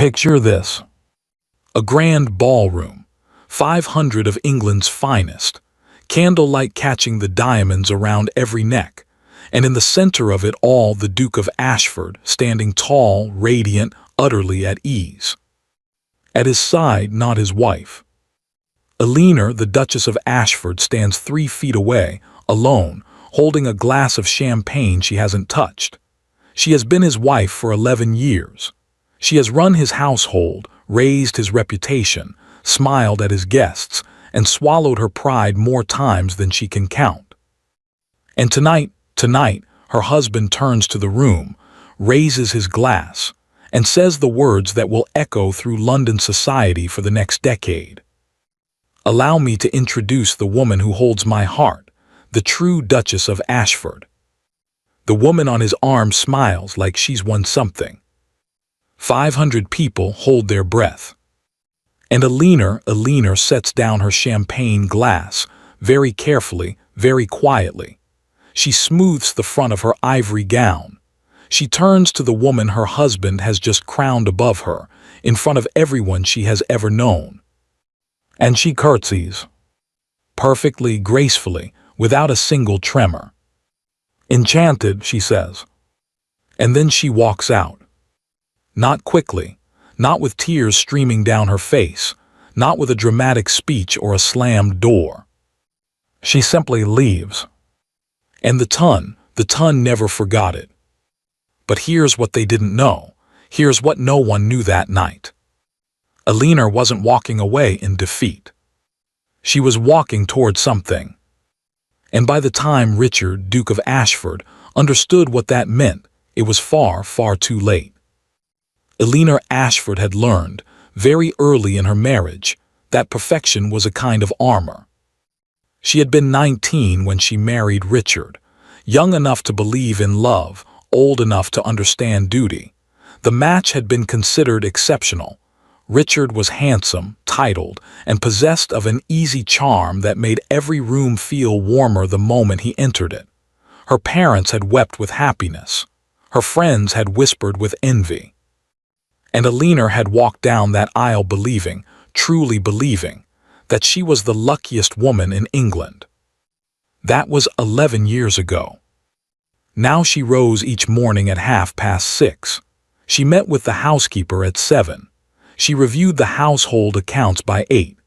Picture this. A grand ballroom, 500 of England's finest, candlelight catching the diamonds around every neck, and in the center of it all the Duke of Ashford, standing tall, radiant, utterly at ease. At his side, not his wife. Eleanor, the Duchess of Ashford, stands 3 feet away, alone, holding a glass of champagne she hasn't touched. She has been his wife for 11 years. She has run his household, raised his reputation, smiled at his guests, and swallowed her pride more times than she can count. And tonight, her husband turns to the room, raises his glass, and says the words that will echo through London society for the next decade. Allow me to introduce the woman who holds my heart, the true Duchess of Ashford. The woman on his arm smiles like she's won something. 500 people hold their breath. And Eleanor sets down her champagne glass, very carefully, very quietly. She smooths the front of her ivory gown. She turns to the woman her husband has just crowned above her, in front of everyone she has ever known. And she curtsies. Perfectly, gracefully, without a single tremor. Enchanted, she says. And then she walks out. Not quickly, not with tears streaming down her face, not with a dramatic speech or a slammed door. She simply leaves. And the ton never forgot it. But here's what they didn't know. Here's what no one knew that night. Eleanor wasn't walking away in defeat. She was walking toward something. And by the time Richard, Duke of Ashford, understood what that meant, it was far, far too late. Eleanor Ashford had learned, very early in her marriage, that perfection was a kind of armor. She had been 19 when she married Richard, young enough to believe in love, old enough to understand duty. The match had been considered exceptional. Richard was handsome, titled, and possessed of an easy charm that made every room feel warmer the moment he entered it. Her parents had wept with happiness. Her friends had whispered with envy. And Eleanor had walked down that aisle believing, truly believing, that she was the luckiest woman in England. That was 11 years ago. Now she rose each morning at 6:30. She met with the housekeeper at 7. She reviewed the household accounts by 8.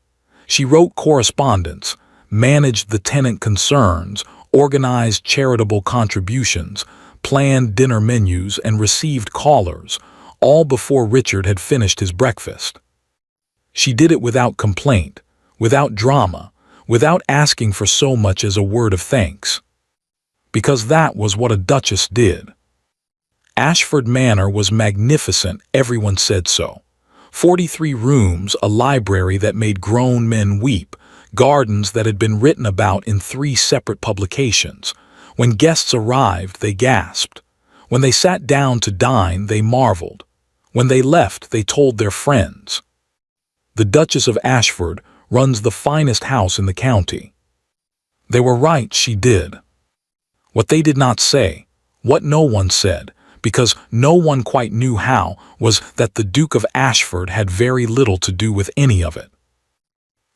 She wrote correspondence, managed the tenant concerns, organized charitable contributions, planned dinner menus, and received callers, all before Richard had finished his breakfast. She did it without complaint, without drama, without asking for so much as a word of thanks. Because that was what a duchess did. Ashford Manor was magnificent, everyone said so. 43 rooms, a library that made grown men weep, gardens that had been written about in 3 separate publications. When guests arrived, they gasped. When they sat down to dine, they marveled. When they left, they told their friends. The Duchess of Ashford runs the finest house in the county. They were right, she did. What they did not say, what no one said, because no one quite knew how, was that the Duke of Ashford had very little to do with any of it.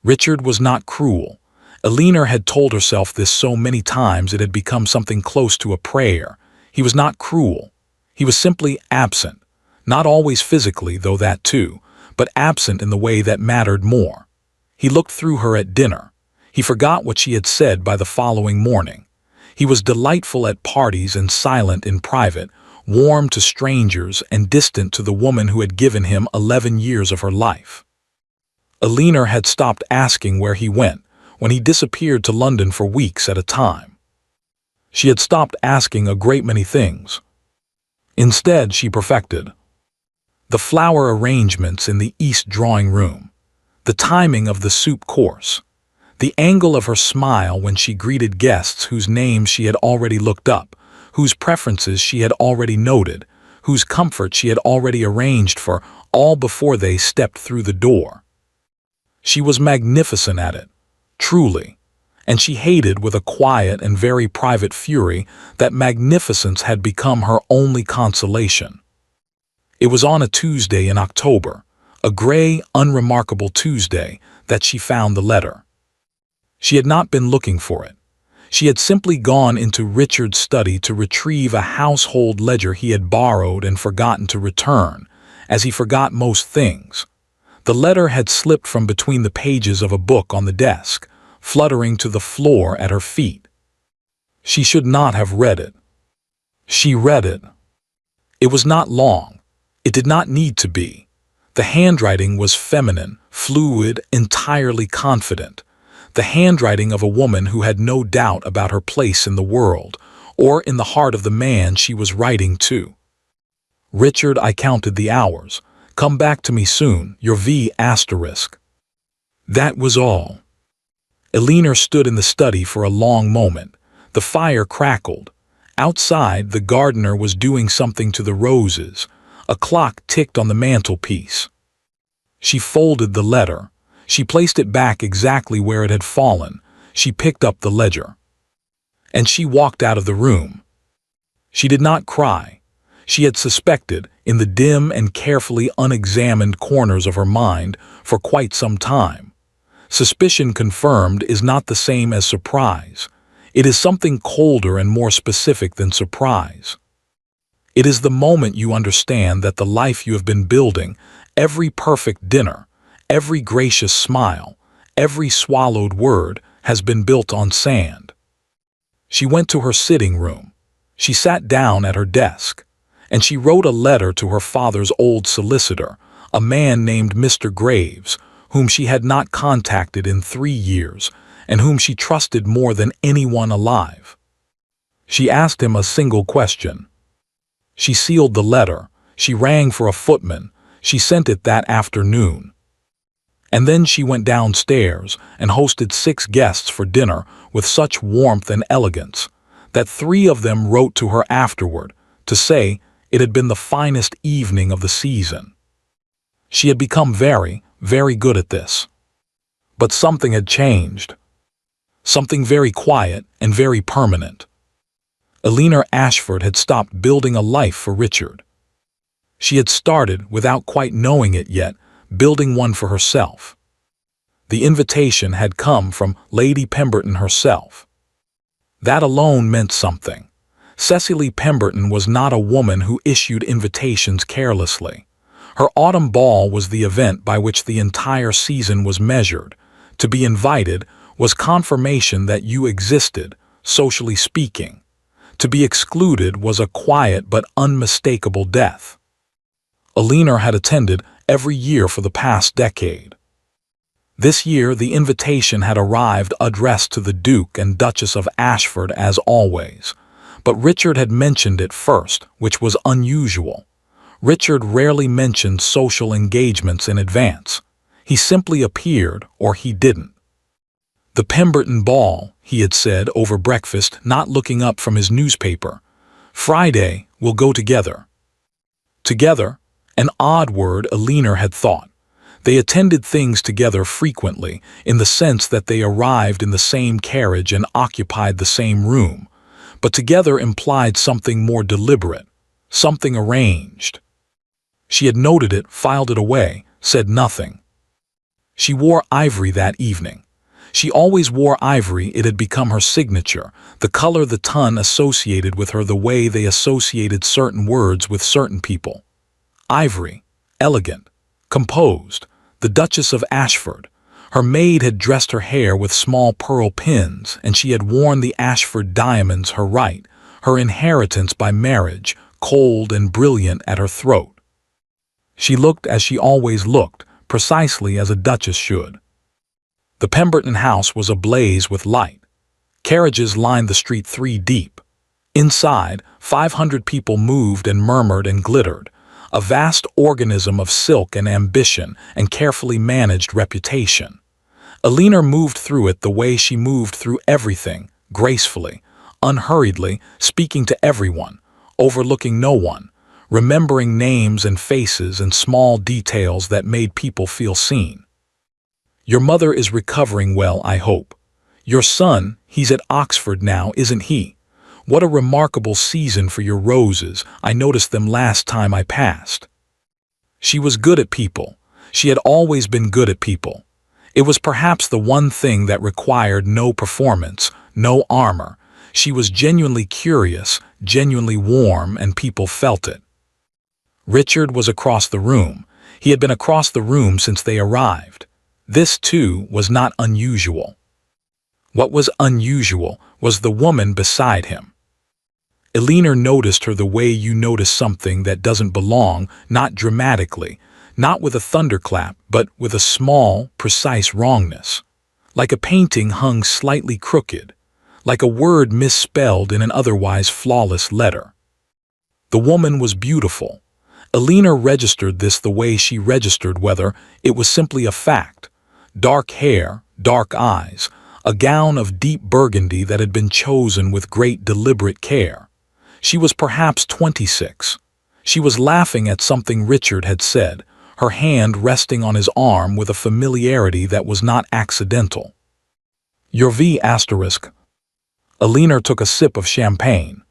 Richard was not cruel. Eleanor had told herself this so many times it had become something close to a prayer. He was not cruel. He was simply absent. Not always physically, though that too, but absent in the way that mattered more. He looked through her at dinner. He forgot what she had said by the following morning. He was delightful at parties and silent in private, warm to strangers and distant to the woman who had given him 11 years of her life. Eleanor had stopped asking where he went when he disappeared to London for weeks at a time. She had stopped asking a great many things. Instead, she perfected the flower arrangements in the east drawing room, the timing of the soup course, the angle of her smile when she greeted guests whose names she had already looked up, whose preferences she had already noted, whose comfort she had already arranged for, all before they stepped through the door. She was magnificent at it, truly, and she hated with a quiet and very private fury that magnificence had become her only consolation. It was on a Tuesday in October, a gray, unremarkable Tuesday, that she found the letter. She had not been looking for it. She had simply gone into Richard's study to retrieve a household ledger he had borrowed and forgotten to return, as he forgot most things. The letter had slipped from between the pages of a book on the desk, fluttering to the floor at her feet. She should not have read it. She read it. It was not long. It did not need to be. The handwriting was feminine, fluid, entirely confident. The handwriting of a woman who had no doubt about her place in the world, or in the heart of the man she was writing to. Richard, I counted the hours. Come back to me soon, your V***. That was all. Eleanor stood in the study for a long moment. The fire crackled. Outside, the gardener was doing something to the roses. A clock ticked on the mantelpiece. She folded the letter. She placed it back exactly where it had fallen. She picked up the ledger. And she walked out of the room. She did not cry. She had suspected, in the dim and carefully unexamined corners of her mind, for quite some time. Suspicion confirmed is not the same as surprise. It is something colder and more specific than surprise. It is the moment you understand that the life you have been building, every perfect dinner, every gracious smile, every swallowed word, has been built on sand. She went to her sitting room. She sat down at her desk, and she wrote a letter to her father's old solicitor, a man named Mr. Graves, whom she had not contacted in 3 years, and whom she trusted more than anyone alive. She asked him a single question. She sealed the letter. She rang for a footman. She sent it that afternoon. And then she went downstairs and hosted 6 guests for dinner with such warmth and elegance that 3 of them wrote to her afterward to say it had been the finest evening of the season. She had become very, very good at this. But something had changed. Something very quiet and very permanent. Eleanor Ashford had stopped building a life for Richard. She had started, without quite knowing it yet, building one for herself. The invitation had come from Lady Pemberton herself. That alone meant something. Cecily Pemberton was not a woman who issued invitations carelessly. Her autumn ball was the event by which the entire season was measured. To be invited was confirmation that you existed, socially speaking. To be excluded was a quiet but unmistakable death. Eleanor had attended every year for the past decade. This year the invitation had arrived addressed to the Duke and Duchess of Ashford as always. But Richard had mentioned it first, which was unusual. Richard rarely mentioned social engagements in advance. He simply appeared, or he didn't. The Pemberton ball, he had said over breakfast, not looking up from his newspaper. Friday, we'll go together. Together, an odd word Eleanor had thought. They attended things together frequently, in the sense that they arrived in the same carriage and occupied the same room. But together implied something more deliberate, something arranged. She had noted it, filed it away, said nothing. She wore ivory that evening. She always wore ivory. It had become her signature, the color the ton associated with her the way they associated certain words with certain people. Ivory, elegant, composed, the Duchess of Ashford. Her maid had dressed her hair with small pearl pins, and she had worn the Ashford diamonds, her right, her inheritance by marriage, cold and brilliant at her throat. She looked as she always looked, precisely as a duchess should. The Pemberton house was ablaze with light. Carriages lined the street 3 deep. Inside, 500 people moved and murmured and glittered, a vast organism of silk and ambition and carefully managed reputation. Eleanor moved through it the way she moved through everything, gracefully, unhurriedly, speaking to everyone, overlooking no one, remembering names and faces and small details that made people feel seen. Your mother is recovering well, I hope. Your son, he's at Oxford now, isn't he? What a remarkable season for your roses. I noticed them last time I passed. She was good at people. She had always been good at people. It was perhaps the one thing that required no performance, no armor. She was genuinely curious, genuinely warm, and people felt it. Richard was across the room. He had been across the room since they arrived. This, too, was not unusual. What was unusual was the woman beside him. Eleanor noticed her the way you notice something that doesn't belong, not dramatically, not with a thunderclap, but with a small, precise wrongness. Like a painting hung slightly crooked, like a word misspelled in an otherwise flawless letter. The woman was beautiful. Eleanor registered this the way she registered whether it was simply a fact. Dark hair, dark eyes, a gown of deep burgundy that had been chosen with great deliberate care. She was perhaps 26. She was laughing at something Richard had said, her hand resting on his arm with a familiarity that was not accidental. "Your V***." Eleanor took a sip of champagne.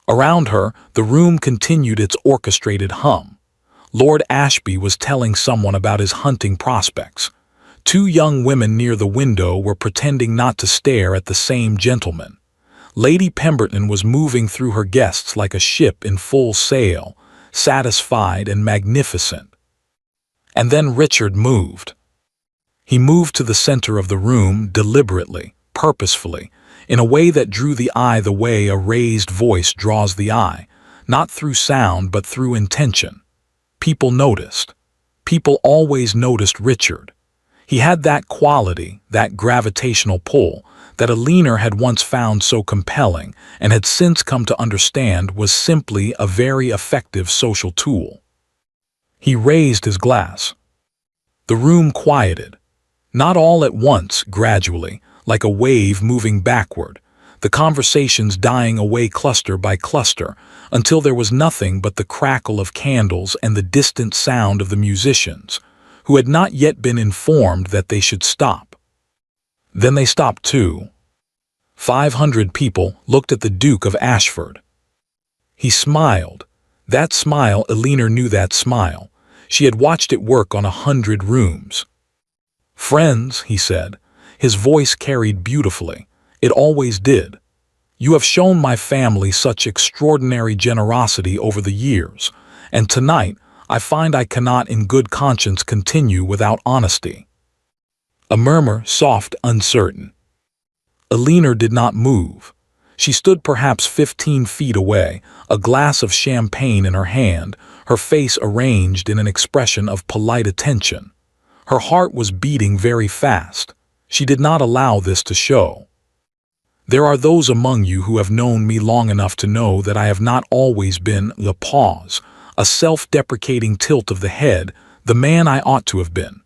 Around her, the room continued its orchestrated hum. Lord Ashby was telling someone about his hunting prospects. Two young women near the window were pretending not to stare at the same gentleman. Lady Pemberton was moving through her guests like a ship in full sail, satisfied and magnificent. And then Richard moved. He moved to the center of the room deliberately, purposefully, in a way that drew the eye the way a raised voice draws the eye, not through sound but through intention. People noticed. People always noticed Richard. He had that quality, that gravitational pull, that Eleanor had once found so compelling and had since come to understand was simply a very effective social tool. He raised his glass. The room quieted. Not all at once, gradually, like a wave moving backward, the conversations dying away cluster by cluster, until there was nothing but the crackle of candles and the distant sound of the musicians, who had not yet been informed that they should stop. Then they stopped too. 500 people looked at the Duke of Ashford. He smiled. That smile, Eleanor knew that smile. She had watched it work on 100 rooms. "Friends," he said. His voice carried beautifully. It always did. "You have shown my family such extraordinary generosity over the years, and tonight I find I cannot in good conscience continue without honesty." A murmur, soft, uncertain. Eleanor did not move. She stood perhaps 15 feet away, a glass of champagne in her hand, her face arranged in an expression of polite attention. Her heart was beating very fast. She did not allow this to show. "There are those among you who have known me long enough to know that I have not always been the pause, a self-deprecating tilt of the head, the man I ought to have been.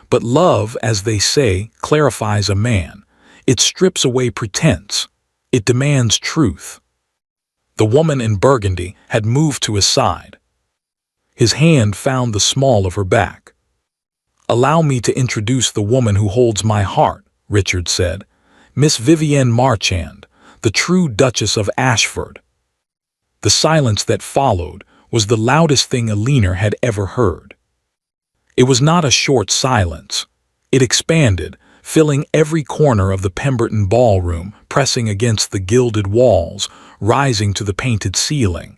But love, as they say, clarifies a man. It strips away pretense. It demands truth." The woman in burgundy had moved to his side. His hand found the small of her back. "Allow me to introduce the woman who holds my heart," Richard said. "Miss Vivienne Marchand, the true Duchess of Ashford." The silence that followed was the loudest thing Eleanor had ever heard. It was not a short silence. It expanded, filling every corner of the Pemberton ballroom, pressing against the gilded walls, rising to the painted ceiling.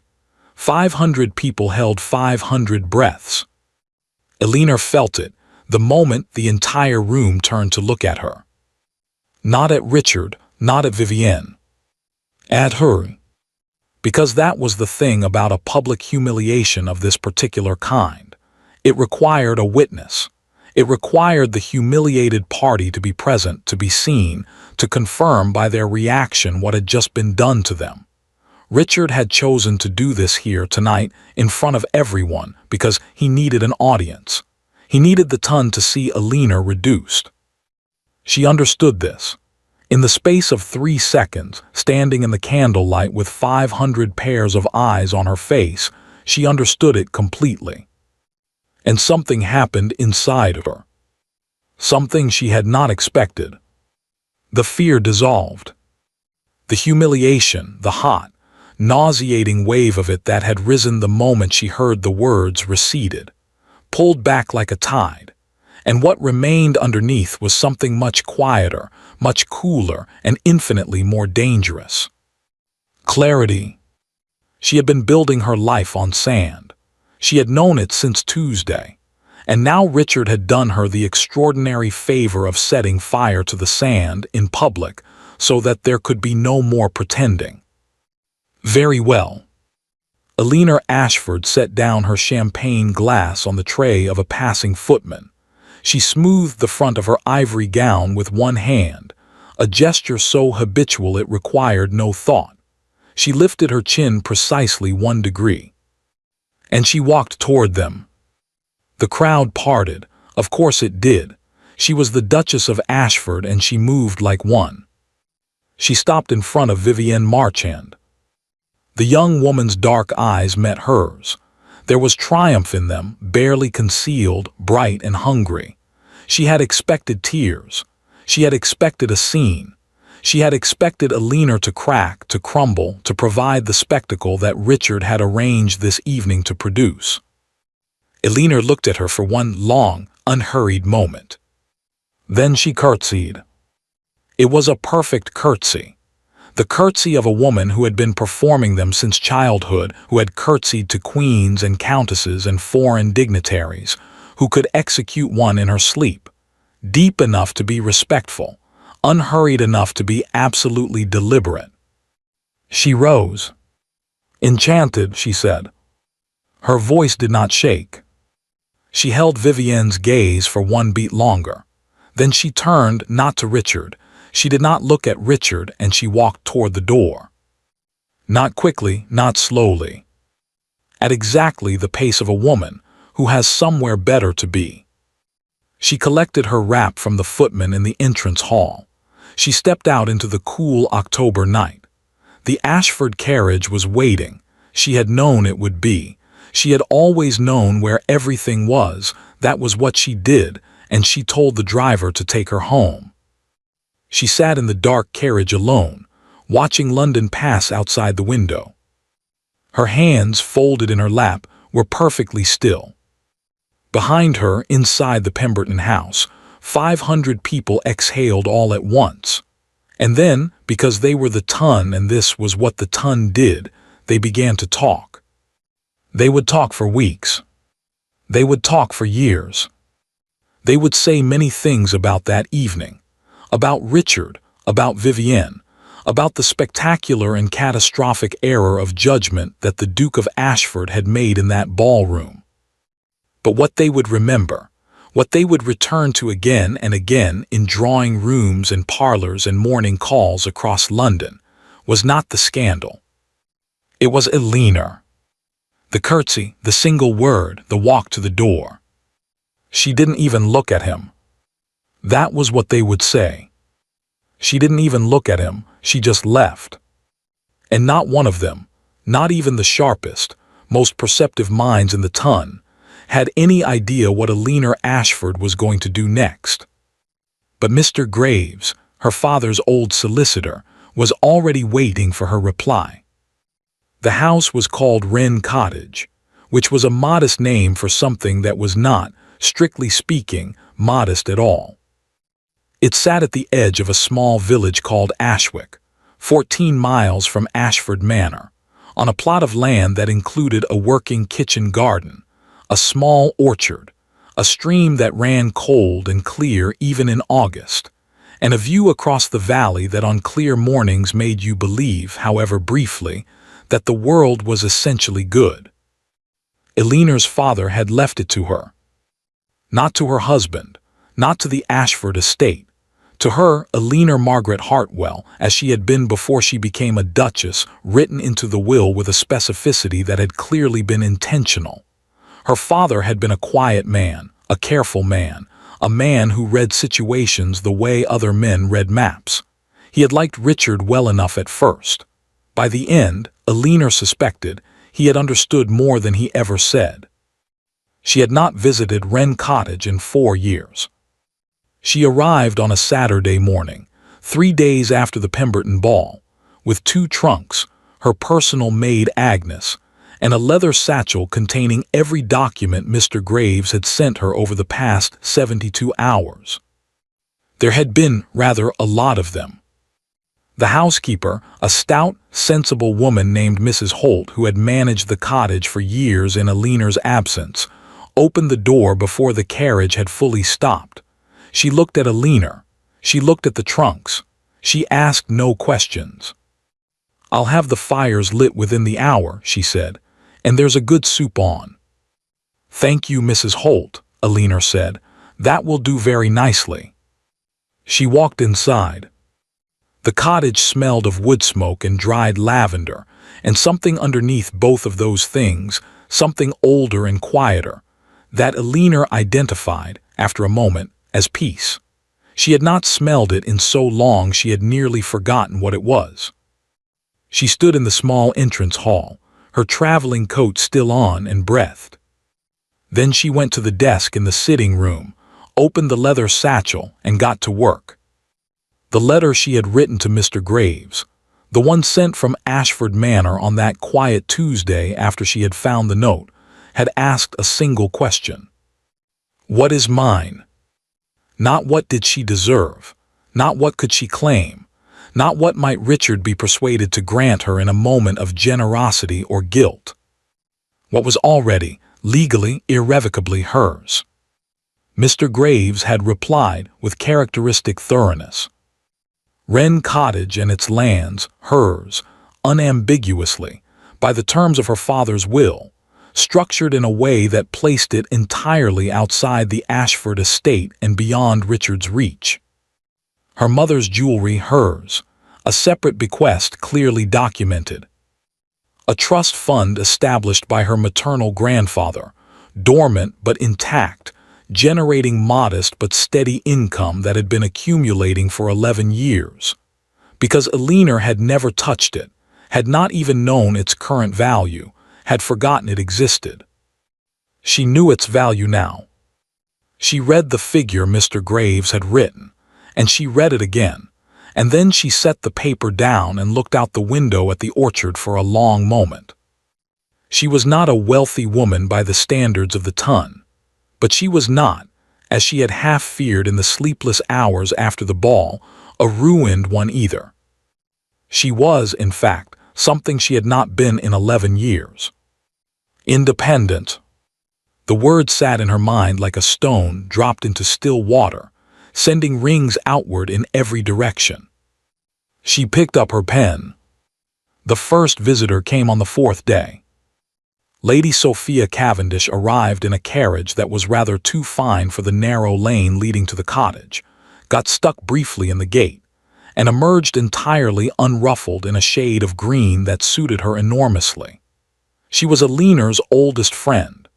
500 people held 500 breaths. Eleanor felt it, the moment the entire room turned to look at her. Not at Richard, not at Vivienne. At her. Because that was the thing about a public humiliation of this particular kind. It required a witness. It required the humiliated party to be present, to be seen, to confirm by their reaction what had just been done to them. Richard had chosen to do this here tonight in front of everyone because he needed an audience. He needed the ton to see Eleanor reduced. She understood this. In the space of 3 seconds, standing in the candlelight with 500 pairs of eyes on her face, she understood it completely. And something happened inside of her. Something she had not expected. The fear dissolved. The humiliation, the hot, nauseating wave of it that had risen the moment she heard the words receded. pulled back like a tide, and what remained underneath was something much quieter, much cooler, and infinitely more dangerous. Clarity. She had been building her life on sand. She had known it since Tuesday, and now Richard had done her the extraordinary favor of setting fire to the sand in public so that there could be no more pretending. Very well. Eleanor Ashford set down her champagne glass on the tray of a passing footman. She smoothed the front of her ivory gown with one hand, a gesture so habitual it required no thought. She lifted her chin precisely 1 degree. And she walked toward them. The crowd parted. Of course it did. She was the Duchess of Ashford, and she moved like one. She stopped in front of Vivienne Marchand. The young woman's dark eyes met hers. There was triumph in them, barely concealed, bright and hungry. She had expected tears. She had expected a scene. She had expected Eleanor to crack, to crumble, to provide the spectacle that Richard had arranged this evening to produce. Eleanor looked at her for one long, unhurried moment. Then she curtsied. It was a perfect curtsy. The curtsy of a woman who had been performing them since childhood, who had curtsied to queens and countesses and foreign dignitaries, who could execute one in her sleep, deep enough to be respectful, unhurried enough to be absolutely deliberate. She rose. Enchanted, she said. Her voice did not shake. She held Vivienne's gaze for 1 beat longer. Then she turned, not to Richard. She did not look at Richard, and she walked toward the door. Not quickly, not slowly. At exactly the pace of a woman who has somewhere better to be. She collected her wrap from the footman in the entrance hall. She stepped out into the cool October night. The Ashford carriage was waiting. She had known it would be. She had always known where everything was. That was what she did, and she told the driver to take her home. She sat in the dark carriage alone, watching London pass outside the window. Her hands, folded in her lap, were perfectly still. Behind her, inside the Pemberton house, 500 people exhaled all at once. And then, because they were the ton and this was what the ton did, they began to talk. They would talk for weeks. They would talk for years. They would say many things about that evening. About Richard, about Vivienne, about the spectacular and catastrophic error of judgment that the Duke of Ashford had made in that ballroom. But what they would remember, what they would return to again and again in drawing rooms and parlors and morning calls across London, was not the scandal. It was Eleanor. The curtsy, the single word, the walk to the door. She didn't even look at him. That was what they would say. She didn't even look at him, she just left. And not one of them, not even the sharpest, most perceptive minds in the ton, had any idea what Eleanor Ashford was going to do next. But Mr. Graves, her father's old solicitor, was already waiting for her reply. The house was called Wren Cottage, which was a modest name for something that was not, strictly speaking, modest at all. It sat at the edge of a small village called Ashwick, 14 miles from Ashford Manor, on a plot of land that included a working kitchen garden, a small orchard, a stream that ran cold and clear even in August, and a view across the valley that on clear mornings made you believe, however briefly, that the world was essentially good. Eleanor's father had left it to her. Not to her husband, not to the Ashford estate. To her, Eleanor Margaret Hartwell, as she had been before she became a duchess, written into the will with a specificity that had clearly been intentional. Her father had been a quiet man, a careful man, a man who read situations the way other men read maps. He had liked Richard well enough at first. By the end, Eleanor suspected, he had understood more than he ever said. She had not visited Wren Cottage in 4 years. She arrived on a Saturday morning, 3 days after the Pemberton ball, with 2 trunks, her personal maid Agnes, and a leather satchel containing every document Mr. Graves had sent her over the past 72 hours. There had been, rather, a lot of them. The housekeeper, a stout, sensible woman named Mrs. Holt who had managed the cottage for years in Alina's absence, opened the door before the carriage had fully stopped. She looked at Alina. She looked at the trunks. She asked no questions. "I'll have the fires lit within the hour," she said, "and there's a good soup on." "Thank you, Mrs. Holt," Alina said. "That will do very nicely." She walked inside. The cottage smelled of wood smoke and dried lavender, and something underneath both of those things, something older and quieter, that Alina identified, after a moment, as peace. She had not smelled it in so long she had nearly forgotten what it was. She stood in the small entrance hall, her traveling coat still on, and breathed. Then she went to the desk in the sitting room, opened the leather satchel, and got to work. The letter she had written to Mr. Graves, the one sent from Ashford Manor on that quiet Tuesday after she had found the note, had asked a single question. What is mine? Not what did she deserve, not what could she claim, not what might Richard be persuaded to grant her in a moment of generosity or guilt. What was already, legally, irrevocably hers. Mr. Graves had replied with characteristic thoroughness. Wren Cottage and its lands, hers, unambiguously, by the terms of her father's will, structured in a way that placed it entirely outside the Ashford estate and beyond Richard's reach. Her mother's jewelry hers, a separate bequest clearly documented. A trust fund established by her maternal grandfather, dormant but intact, generating modest but steady income that had been accumulating for 11 years. Because Alina had never touched it, had not even known its current value, had forgotten it existed. She knew its value now. She read the figure Mr. Graves had written, and she read it again, and then she set the paper down and looked out the window at the orchard for a long moment. She was not a wealthy woman by the standards of the ton, but she was not, as she had half feared in the sleepless hours after the ball, a ruined one either. She was, in fact, something she had not been in 11 years. Independent. The word sat in her mind like a stone dropped into still water, sending rings outward in every direction. She picked up her pen. The first visitor came on the 4th day. Lady Sophia Cavendish arrived in a carriage that was rather too fine for the narrow lane leading to the cottage, got stuck briefly in the gate, and emerged entirely unruffled in a shade of green that suited her enormously. She was Alina's oldest friend.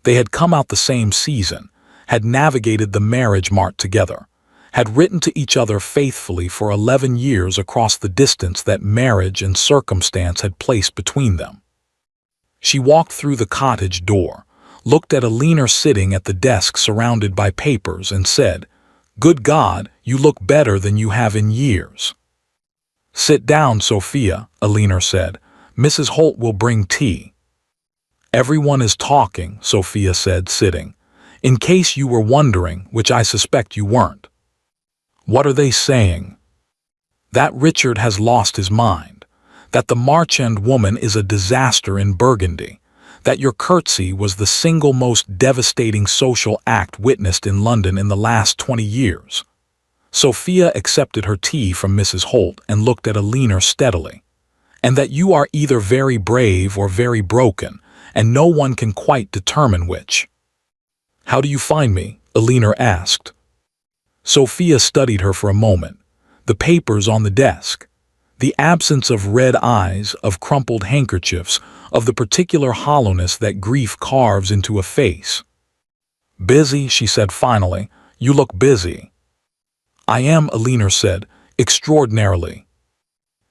They had come out the same season, had navigated the marriage mart together, had written to each other faithfully for 11 years across the distance that marriage and circumstance had placed between them. She walked through the cottage door, looked at Alina sitting at the desk surrounded by papers, and said, "Good God, you look better than you have in years." "Sit down, Sophia," Alina said. "Mrs. Holt will bring tea." "Everyone is talking," Sophia said, sitting. "In case you were wondering, which I suspect you weren't." "What are they saying?" "That Richard has lost his mind. That the Marchand woman is a disaster in Burgundy, that your Curtsied was the single most devastating social act witnessed in London in the last 20 years. Sophia accepted her tea from Mrs. Holt and looked at Alina steadily. "And that you are either very brave or very broken, and no one can quite determine which." "How do you find me?" Alina asked. Sophia studied her for a moment, the papers on the desk, the absence of red eyes, of crumpled handkerchiefs, of the particular hollowness that grief carves into a face. "Busy," she said finally. "You look busy." "I am," Alina said, "extraordinarily."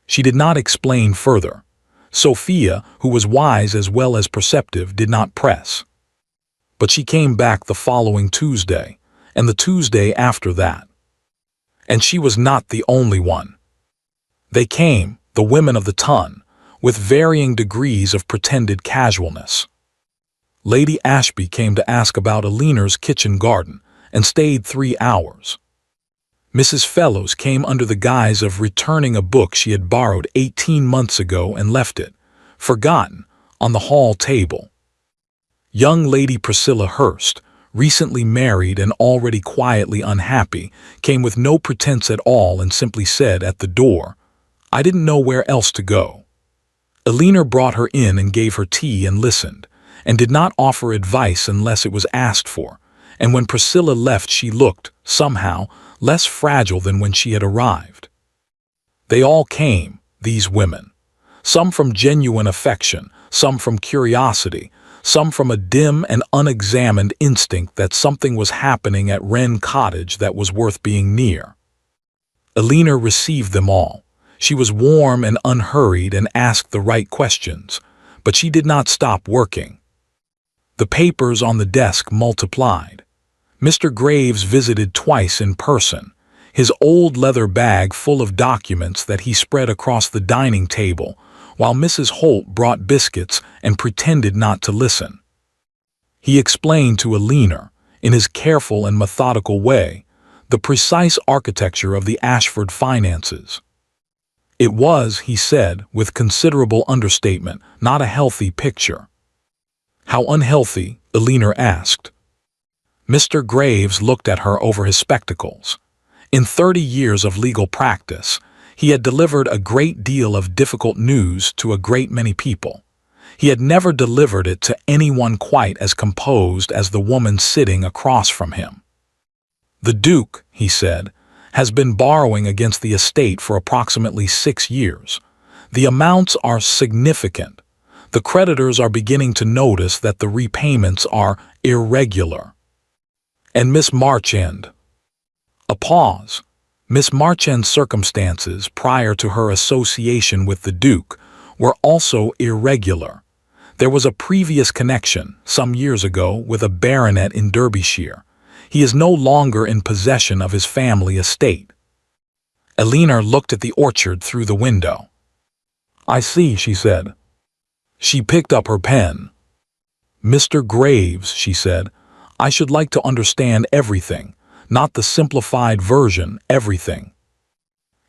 She did not explain further. Sophia, who was wise as well as perceptive, did not press. But she came back the following Tuesday, and the Tuesday after that. And she was not the only one. They came, the women of the ton, with varying degrees of pretended casualness. Lady Ashby came to ask about Alina's kitchen garden and stayed 3 hours. Mrs. Fellows came under the guise of returning a book she had borrowed 18 months ago and left it, forgotten, on the hall table. Young Lady Priscilla Hurst, recently married and already quietly unhappy, came with no pretense at all and simply said at the door, "I didn't know where else to go." Alina brought her in and gave her tea and listened, and did not offer advice unless it was asked for, and when Priscilla left she looked, somehow, less fragile than when she had arrived. They all came, these women, some from genuine affection, some from curiosity, some from a dim and unexamined instinct that something was happening at Wren Cottage that was worth being near. Alina received them all. She was warm and unhurried and asked the right questions, but she did not stop working. The papers on the desk multiplied. Mr. Graves visited twice in person, his old leather bag full of documents that he spread across the dining table, while Mrs. Holt brought biscuits and pretended not to listen. He explained to Alina, in his careful and methodical way, the precise architecture of the Ashford finances. It was, he said, with considerable understatement, not a healthy picture. How unhealthy? Alina asked. Mr. Graves looked at her over his spectacles. In 30 years of legal practice, he had delivered a great deal of difficult news to a great many people. He had never delivered it to anyone quite as composed as the woman sitting across from him. "The Duke," he said, "has been borrowing against the estate for approximately 6 years. The amounts are significant. The creditors are beginning to notice that the repayments are irregular. And Miss Marchand." A pause. Miss Marchand's circumstances prior to her association with the Duke were also irregular. There was a previous connection, some years ago, with a baronet in Derbyshire. He is no longer in possession of his family estate. Alina looked at the orchard through the window. "I see," she said. She picked up her pen. "Mr. Graves," she said, "I should like to understand everything, not the simplified version, everything."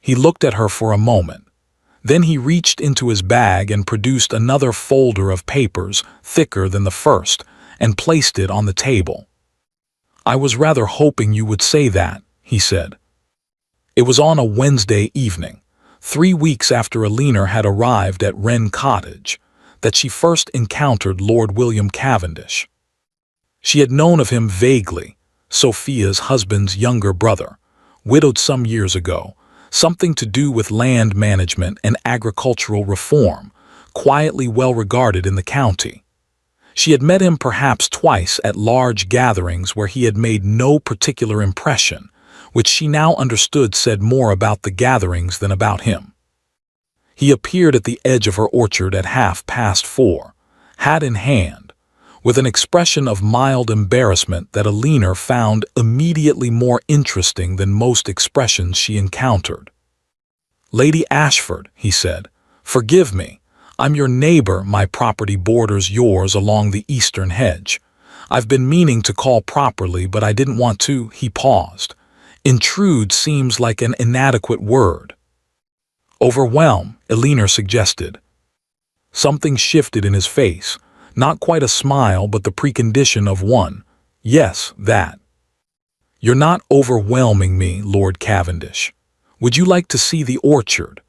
He looked at her for a moment. Then he reached into his bag and produced another folder of papers, thicker than the first, and placed it on the table. "I was rather hoping you would say that," he said. It was on a Wednesday evening, 3 weeks after Alina had arrived at Wren Cottage, that she first encountered Lord William Cavendish. She had known of him vaguely, Sophia's husband's younger brother, widowed some years ago, something to do with land management and agricultural reform, quietly well regarded in the county. She had met him perhaps twice at large gatherings where he had made no particular impression, which she now understood said more about the gatherings than about him. He appeared at the edge of her orchard at 4:30, hat in hand, with an expression of mild embarrassment that Alina found immediately more interesting than most expressions she encountered. "Lady Ashford," he said, "forgive me. I'm your neighbor. My property borders yours along the eastern hedge. I've been meaning to call properly, but I didn't want to." He paused. "Intrude seems like an inadequate word." "Overwhelm," Alina suggested. Something shifted in his face, not quite a smile but the precondition of one. "Yes, that." "You're not overwhelming me, Lord Cavendish. Would you like to see the orchard?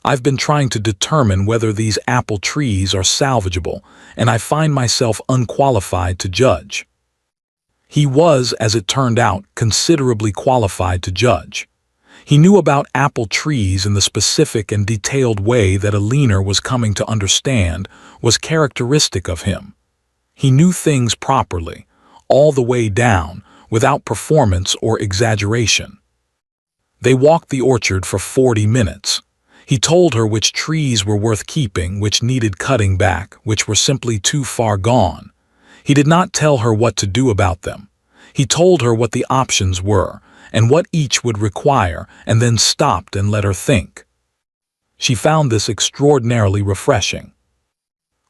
I've been trying to determine whether these apple trees are salvageable, and I find myself unqualified to judge." He was, as it turned out, considerably qualified to judge. He knew about apple trees in the specific and detailed way that Alina was coming to understand was characteristic of him. He knew things properly, all the way down, without performance or exaggeration. They walked the orchard for 40 minutes. He told her which trees were worth keeping, which needed cutting back, which were simply too far gone. He did not tell her what to do about them. He told her what the options were, and what each would require, and then stopped and let her think. She found this extraordinarily refreshing.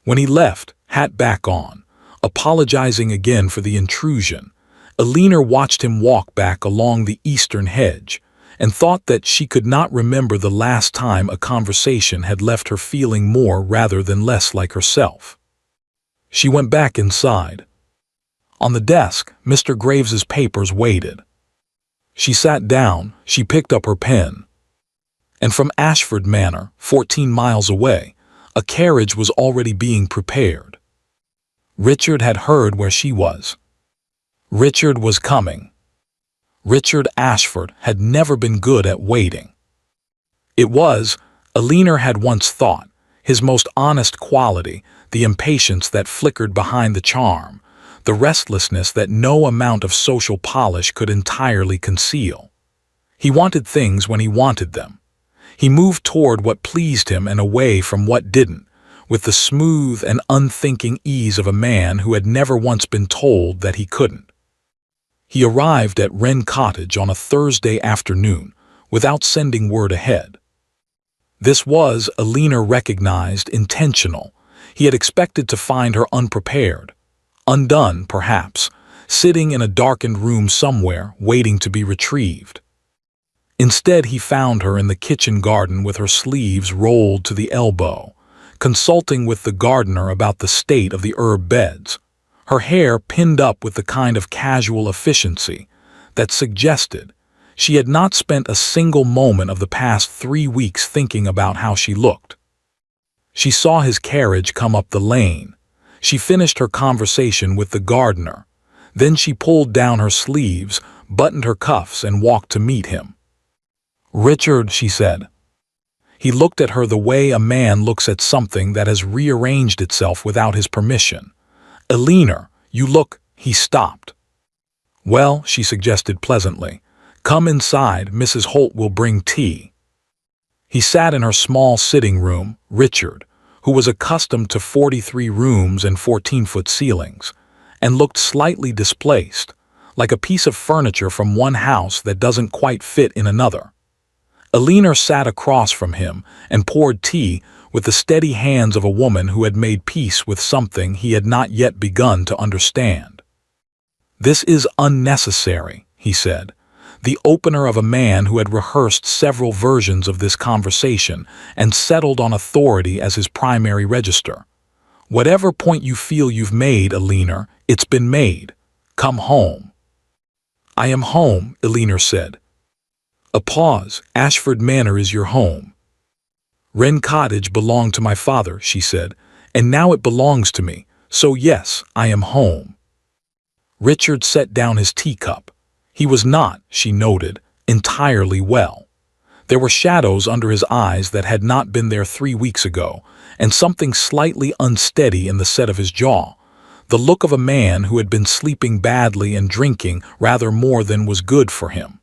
When he left, hat back on, apologizing again for the intrusion, Alina watched him walk back along the eastern hedge and thought that she could not remember the last time a conversation had left her feeling more rather than less like herself. She went back inside. On the desk, Mr. Graves's papers waited. She sat down, she picked up her pen. And from Ashford Manor, 14 miles away, a carriage was already being prepared. Richard had heard where she was. Richard was coming. Richard Ashford had never been good at waiting. It was, Alina had once thought, his most honest quality, the impatience that flickered behind the charm, the restlessness that no amount of social polish could entirely conceal. He wanted things when he wanted them. He moved toward what pleased him and away from what didn't, with the smooth and unthinking ease of a man who had never once been told that he couldn't. He arrived at Wren Cottage on a Thursday afternoon, without sending word ahead. This was, Alina recognized, intentional. He had expected to find her unprepared, undone, perhaps, sitting in a darkened room somewhere, waiting to be retrieved. Instead, he found her in the kitchen garden with her sleeves rolled to the elbow, consulting with the gardener about the state of the herb beds, her hair pinned up with the kind of casual efficiency that suggested she had not spent a single moment of the past 3 weeks thinking about how she looked. She saw his carriage come up the lane. She finished her conversation with the gardener. Then she pulled down her sleeves, buttoned her cuffs, and walked to meet him. "Richard," she said. He looked at her the way a man looks at something that has rearranged itself without his permission. "Alina, you look—" He stopped. "Well," she suggested pleasantly, "come inside, Mrs. Holt will bring tea." He sat in her small sitting room, Richard, who was accustomed to 43 rooms and 14-foot ceilings, and looked slightly displaced, like a piece of furniture from one house that doesn't quite fit in another. Alina sat across from him and poured tea with the steady hands of a woman who had made peace with something he had not yet begun to understand. "This is unnecessary," he said, the opener of a man who had rehearsed several versions of this conversation and settled on authority as his primary register. "Whatever point you feel you've made, Alina, it's been made. Come home." "I am home," Alina said. A pause. "Ashford Manor is your home." "Wren Cottage belonged to my father," she said, "and now it belongs to me, so yes, I am home." Richard set down his teacup. He was not, she noted, entirely well. There were shadows under his eyes that had not been there 3 weeks ago, and something slightly unsteady in the set of his jaw, the look of a man who had been sleeping badly and drinking rather more than was good for him.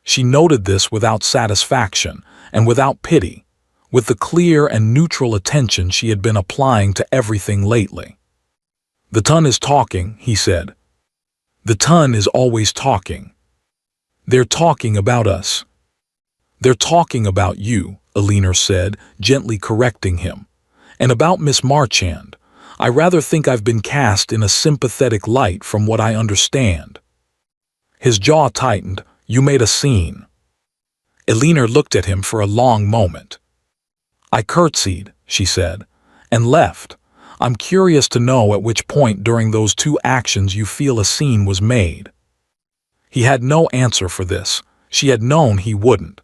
She noted this without satisfaction and without pity, with the clear and neutral attention she had been applying to everything lately. "The ton is talking," he said. "The ton is always talking. They're talking about us." "They're talking about you," Alina said, gently correcting him. "And about Miss Marchand. I rather think I've been cast in a sympathetic light from what I understand." His jaw tightened. "You made a scene." Alina looked at him for a long moment. "I curtsied," she said, "and left. I'm curious to know at which point during those 2 actions you feel a scene was made." He had no answer for this. She had known he wouldn't.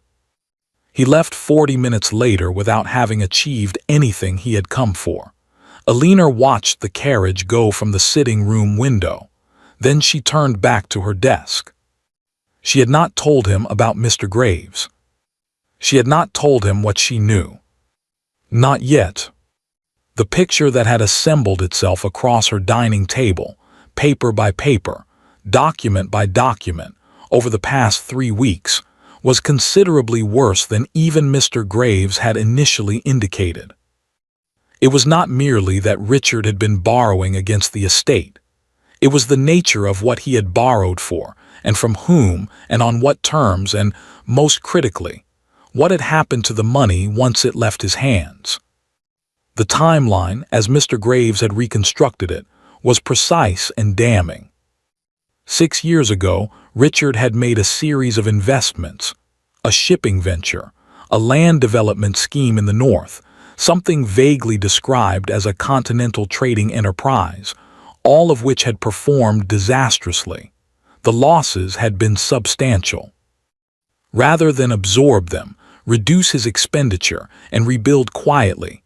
He left 40 minutes later without having achieved anything he had come for. Alina watched the carriage go from the sitting room window. Then she turned back to her desk. She had not told him about Mr. Graves. She had not told him what she knew. Not yet. The picture that had assembled itself across her dining table, paper by paper, document by document, over the past 3 weeks, was considerably worse than even Mr. Graves had initially indicated. It was not merely that Richard had been borrowing against the estate. It was the nature of what he had borrowed for, and from whom, and on what terms, and, most critically, What had happened to the money once it left his hands? The timeline, as Mr. Graves had reconstructed it, was precise and damning. 6 years ago, Richard had made a series of investments, a shipping venture, a land development scheme in the north, something vaguely described as a continental trading enterprise, all of which had performed disastrously. The losses had been substantial. Rather than absorb them, reduce his expenditure, and rebuild quietly,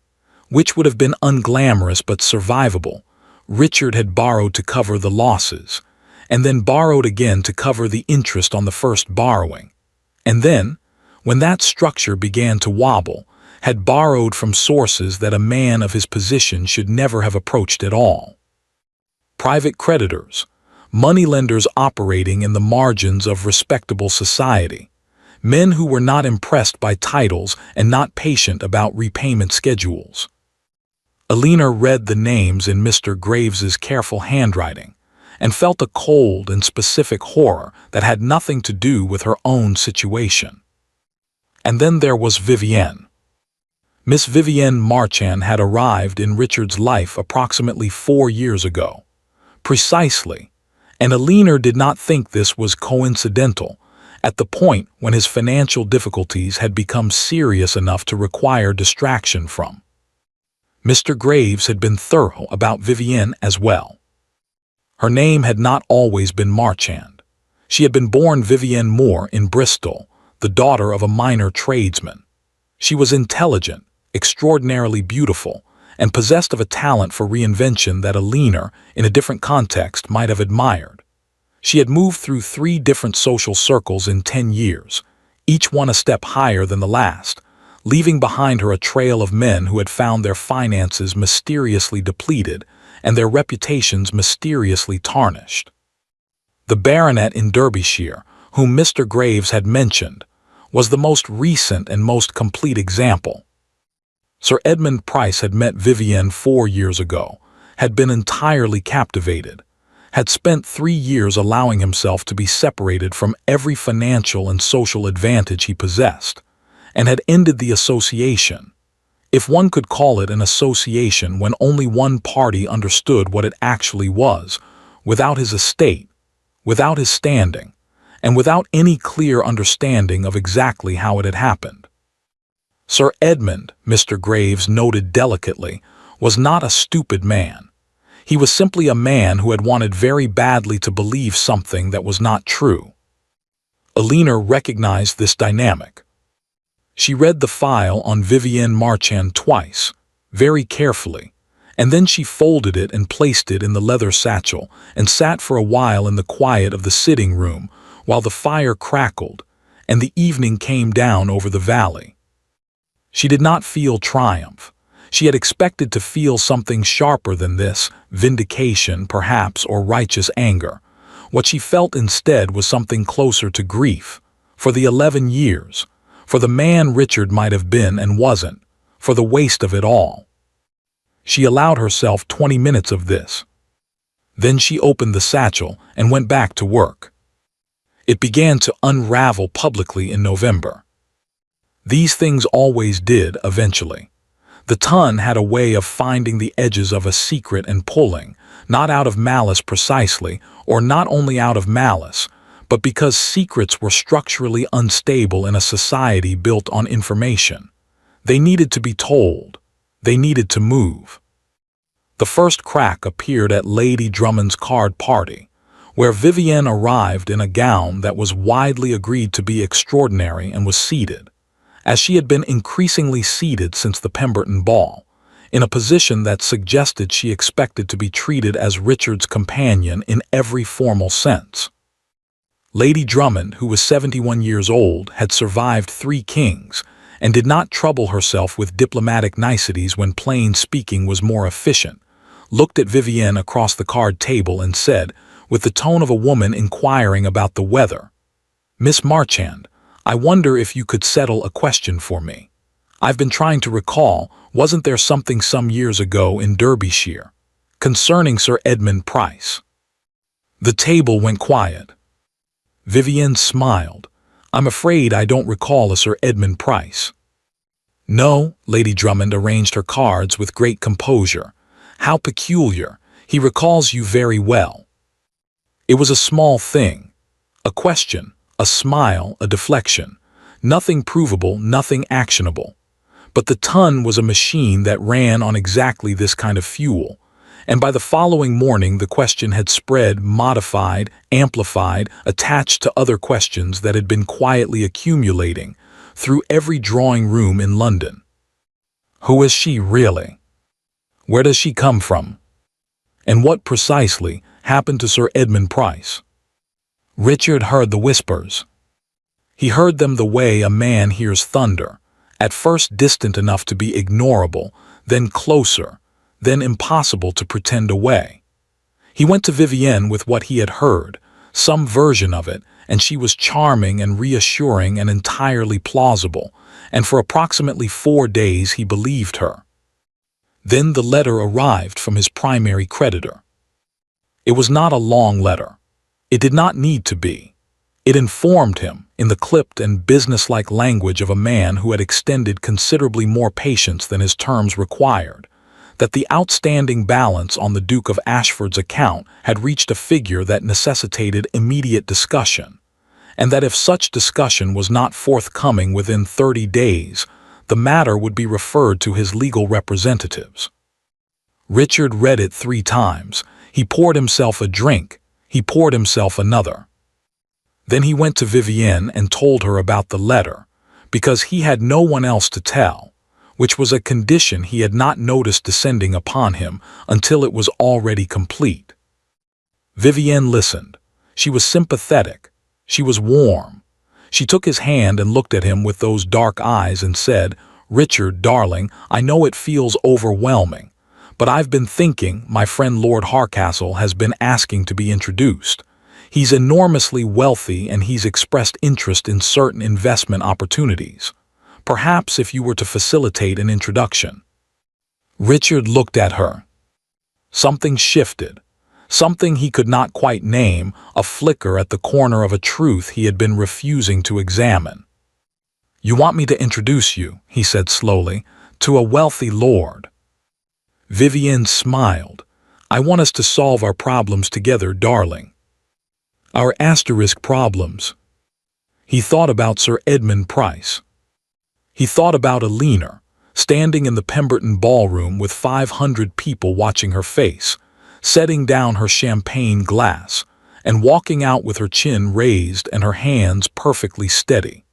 which would have been unglamorous but survivable, Richard had borrowed to cover the losses, and then borrowed again to cover the interest on the first borrowing. And then, when that structure began to wobble, had borrowed from sources that a man of his position should never have approached at all. Private creditors, moneylenders operating in the margins of respectable society, men who were not impressed by titles and not patient about repayment schedules. Alina read the names in Mr. Graves's careful handwriting and felt a cold and specific horror that had nothing to do with her own situation. And then there was Vivienne. Miss Vivienne Marchand had arrived in Richard's life approximately 4 years ago. Precisely, and Alina did not think this was coincidental, at the point when his financial difficulties had become serious enough to require distraction from. Mr. Graves had been thorough about Vivienne as well. Her name had not always been Marchand. She had been born Vivienne Moore in Bristol, the daughter of a minor tradesman. She was intelligent, extraordinarily beautiful, and possessed of a talent for reinvention that Alina, in a different context, might have admired. She had moved through 3 different social circles in 10 years, each one a step higher than the last, leaving behind her a trail of men who had found their finances mysteriously depleted and their reputations mysteriously tarnished. The baronet in Derbyshire, whom Mr. Graves had mentioned, was the most recent and most complete example. Sir Edmund Price had met Vivienne 4 years ago, had been entirely captivated, had spent 3 years allowing himself to be separated from every financial and social advantage he possessed, and had ended the association, if one could call it an association when only one party understood what it actually was, without his estate, without his standing, and without any clear understanding of exactly how it had happened. Sir Edmund, Mr. Graves noted delicately, was not a stupid man. He was simply a man who had wanted very badly to believe something that was not true. Alina recognized this dynamic. She read the file on Vivienne Marchand twice, very carefully, and then she folded it and placed it in the leather satchel and sat for a while in the quiet of the sitting room while the fire crackled and the evening came down over the valley. She did not feel triumph. She had expected to feel something sharper than this, vindication, perhaps, or righteous anger. What she felt instead was something closer to grief, for the 11 years, for the man Richard might have been and wasn't, for the waste of it all. She allowed herself 20 minutes of this. Then she opened the satchel and went back to work. It began to unravel publicly in November. These things always did eventually. The Ton had a way of finding the edges of a secret and pulling, not out of malice precisely, or not only out of malice, but because secrets were structurally unstable in a society built on information. They needed to be told. They needed to move. The first crack appeared at Lady Drummond's card party, where Vivienne arrived in a gown that was widely agreed to be extraordinary and was seated, as she had been increasingly seated since the Pemberton ball, in a position that suggested she expected to be treated as Richard's companion in every formal sense. Lady Drummond, who was 71 years old, had survived 3 kings, and did not trouble herself with diplomatic niceties when plain speaking was more efficient, looked at Vivienne across the card table and said, with the tone of a woman inquiring about the weather, "Miss Marchand, I wonder if you could settle a question for me. I've been trying to recall, wasn't there something some years ago in Derbyshire, concerning Sir Edmund Price?" The table went quiet. Vivienne smiled, I'm afraid I don't recall a Sir Edmund Price. No, Lady Drummond arranged her cards with great composure. How peculiar. He recalls you very well. It was a small thing. A question, a smile, a deflection. Nothing provable, nothing actionable. But the ton was a machine that ran on exactly this kind of fuel. And by the following morning the question had spread, modified, amplified, attached to other questions that had been quietly accumulating through every drawing room in London. Who is she really? Where does she come from? And what precisely happened to Sir Edmund Price? Richard heard the whispers. He heard them the way a man hears thunder, at first distant enough to be ignorable, then closer, then impossible to pretend away. He went to Vivienne with what he had heard, some version of it, and she was charming and reassuring and entirely plausible, and for approximately 4 days he believed her. Then the letter arrived from his primary creditor. It was not a long letter. It did not need to be. It informed him, in the clipped and businesslike language of a man who had extended considerably more patience than his terms required, that the outstanding balance on the Duke of Ashford's account had reached a figure that necessitated immediate discussion, and that if such discussion was not forthcoming within 30 days, the matter would be referred to his legal representatives. Richard read it 3 times. He poured himself a drink. He poured himself another. Then he went to Vivienne and told her about the letter, because he had no one else to tell, which was a condition he had not noticed descending upon him until it was already complete. Vivienne listened. She was sympathetic. She was warm. She took his hand and looked at him with those dark eyes and said, "Richard, darling, I know it feels overwhelming, but I've been thinking my friend Lord Harcastle has been asking to be introduced. He's enormously wealthy and he's expressed interest in certain investment opportunities. Perhaps if you were to facilitate an introduction." Richard looked at her. Something shifted. Something he could not quite name, a flicker at the corner of a truth he had been refusing to examine. "You want me to introduce you," he said slowly, "to a wealthy lord." Vivienne smiled. "I want us to solve our problems together, darling." Our asterisk problems. He thought about Sir Edmund Price. He thought about Eleanor, standing in the Pemberton ballroom with 500 people watching her face, setting down her champagne glass, and walking out with her chin raised and her hands perfectly steady.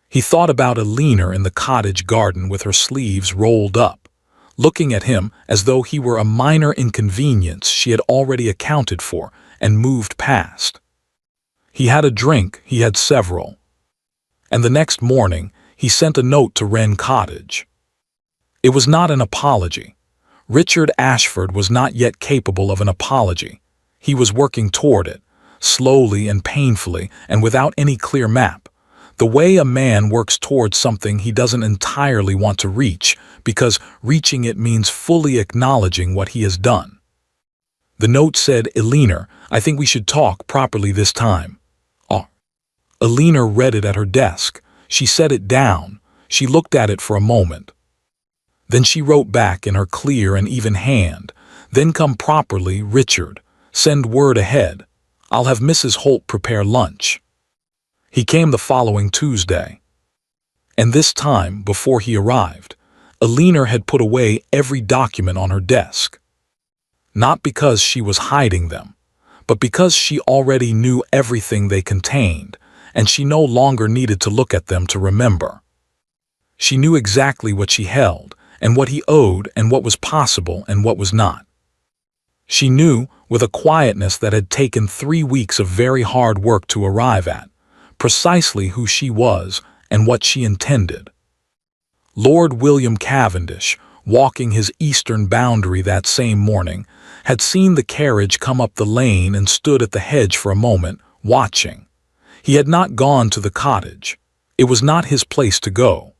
He thought about Eleanor in the cottage garden with her sleeves rolled up, looking at him as though he were a minor inconvenience she had already accounted for and moved past. He had a drink, he had several. And the next morning, he sent a note to Wren Cottage. It was not an apology. Richard Ashford was not yet capable of an apology. He was working toward it, slowly and painfully and without any clear map, the way a man works towards something he doesn't entirely want to reach, because reaching it means fully acknowledging what he has done. The note said, "Eleanor, I think we should talk properly this time." Oh. Eleanor read it at her desk. She set it down. She looked at it for a moment. Then she wrote back in her clear and even hand, "Then come properly, Richard. Send word ahead. I'll have Mrs. Holt prepare lunch." He came the following Tuesday. And this time, before he arrived, Eleanor had put away every document on her desk. Not because she was hiding them, but because she already knew everything they contained, and she no longer needed to look at them to remember. She knew exactly what she held, and what he owed, and what was possible, and what was not. She knew, with a quietness that had taken 3 weeks of very hard work to arrive at, precisely who she was and what she intended. Lord William Cavendish, walking his eastern boundary that same morning, had seen the carriage come up the lane and stood at the hedge for a moment, watching. He had not gone to the cottage. It was not his place to go.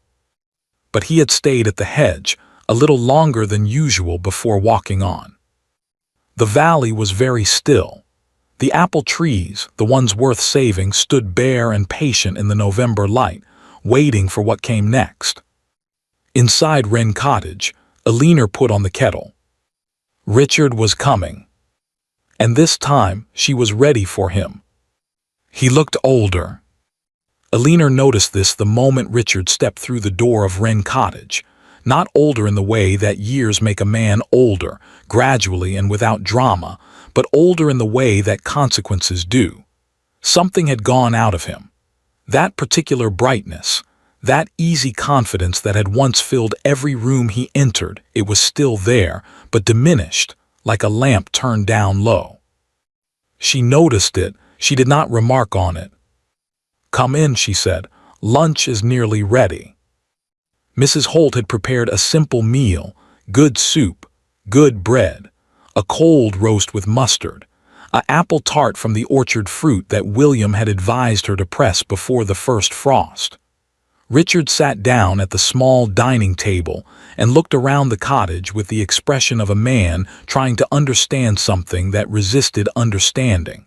But he had stayed at the hedge a little longer than usual before walking on. The valley was very still. The apple trees, the ones worth saving, stood bare and patient in the November light, waiting for what came next. Inside Wren Cottage, Eleanor put on the kettle. Richard was coming. And this time, she was ready for him. He looked older. Eleanor noticed this the moment Richard stepped through the door of Wren Cottage. Not older in the way that years make a man older, gradually and without drama, but older in the way that consequences do. Something had gone out of him. That particular brightness, that easy confidence that had once filled every room he entered, it was still there, but diminished, like a lamp turned down low. She noticed it. She did not remark on it. "Come in," she said. "Lunch is nearly ready." Mrs. Holt had prepared a simple meal, good soup, good bread, a cold roast with mustard, an apple tart from the orchard fruit that William had advised her to press before the first frost. Richard sat down at the small dining table and looked around the cottage with the expression of a man trying to understand something that resisted understanding.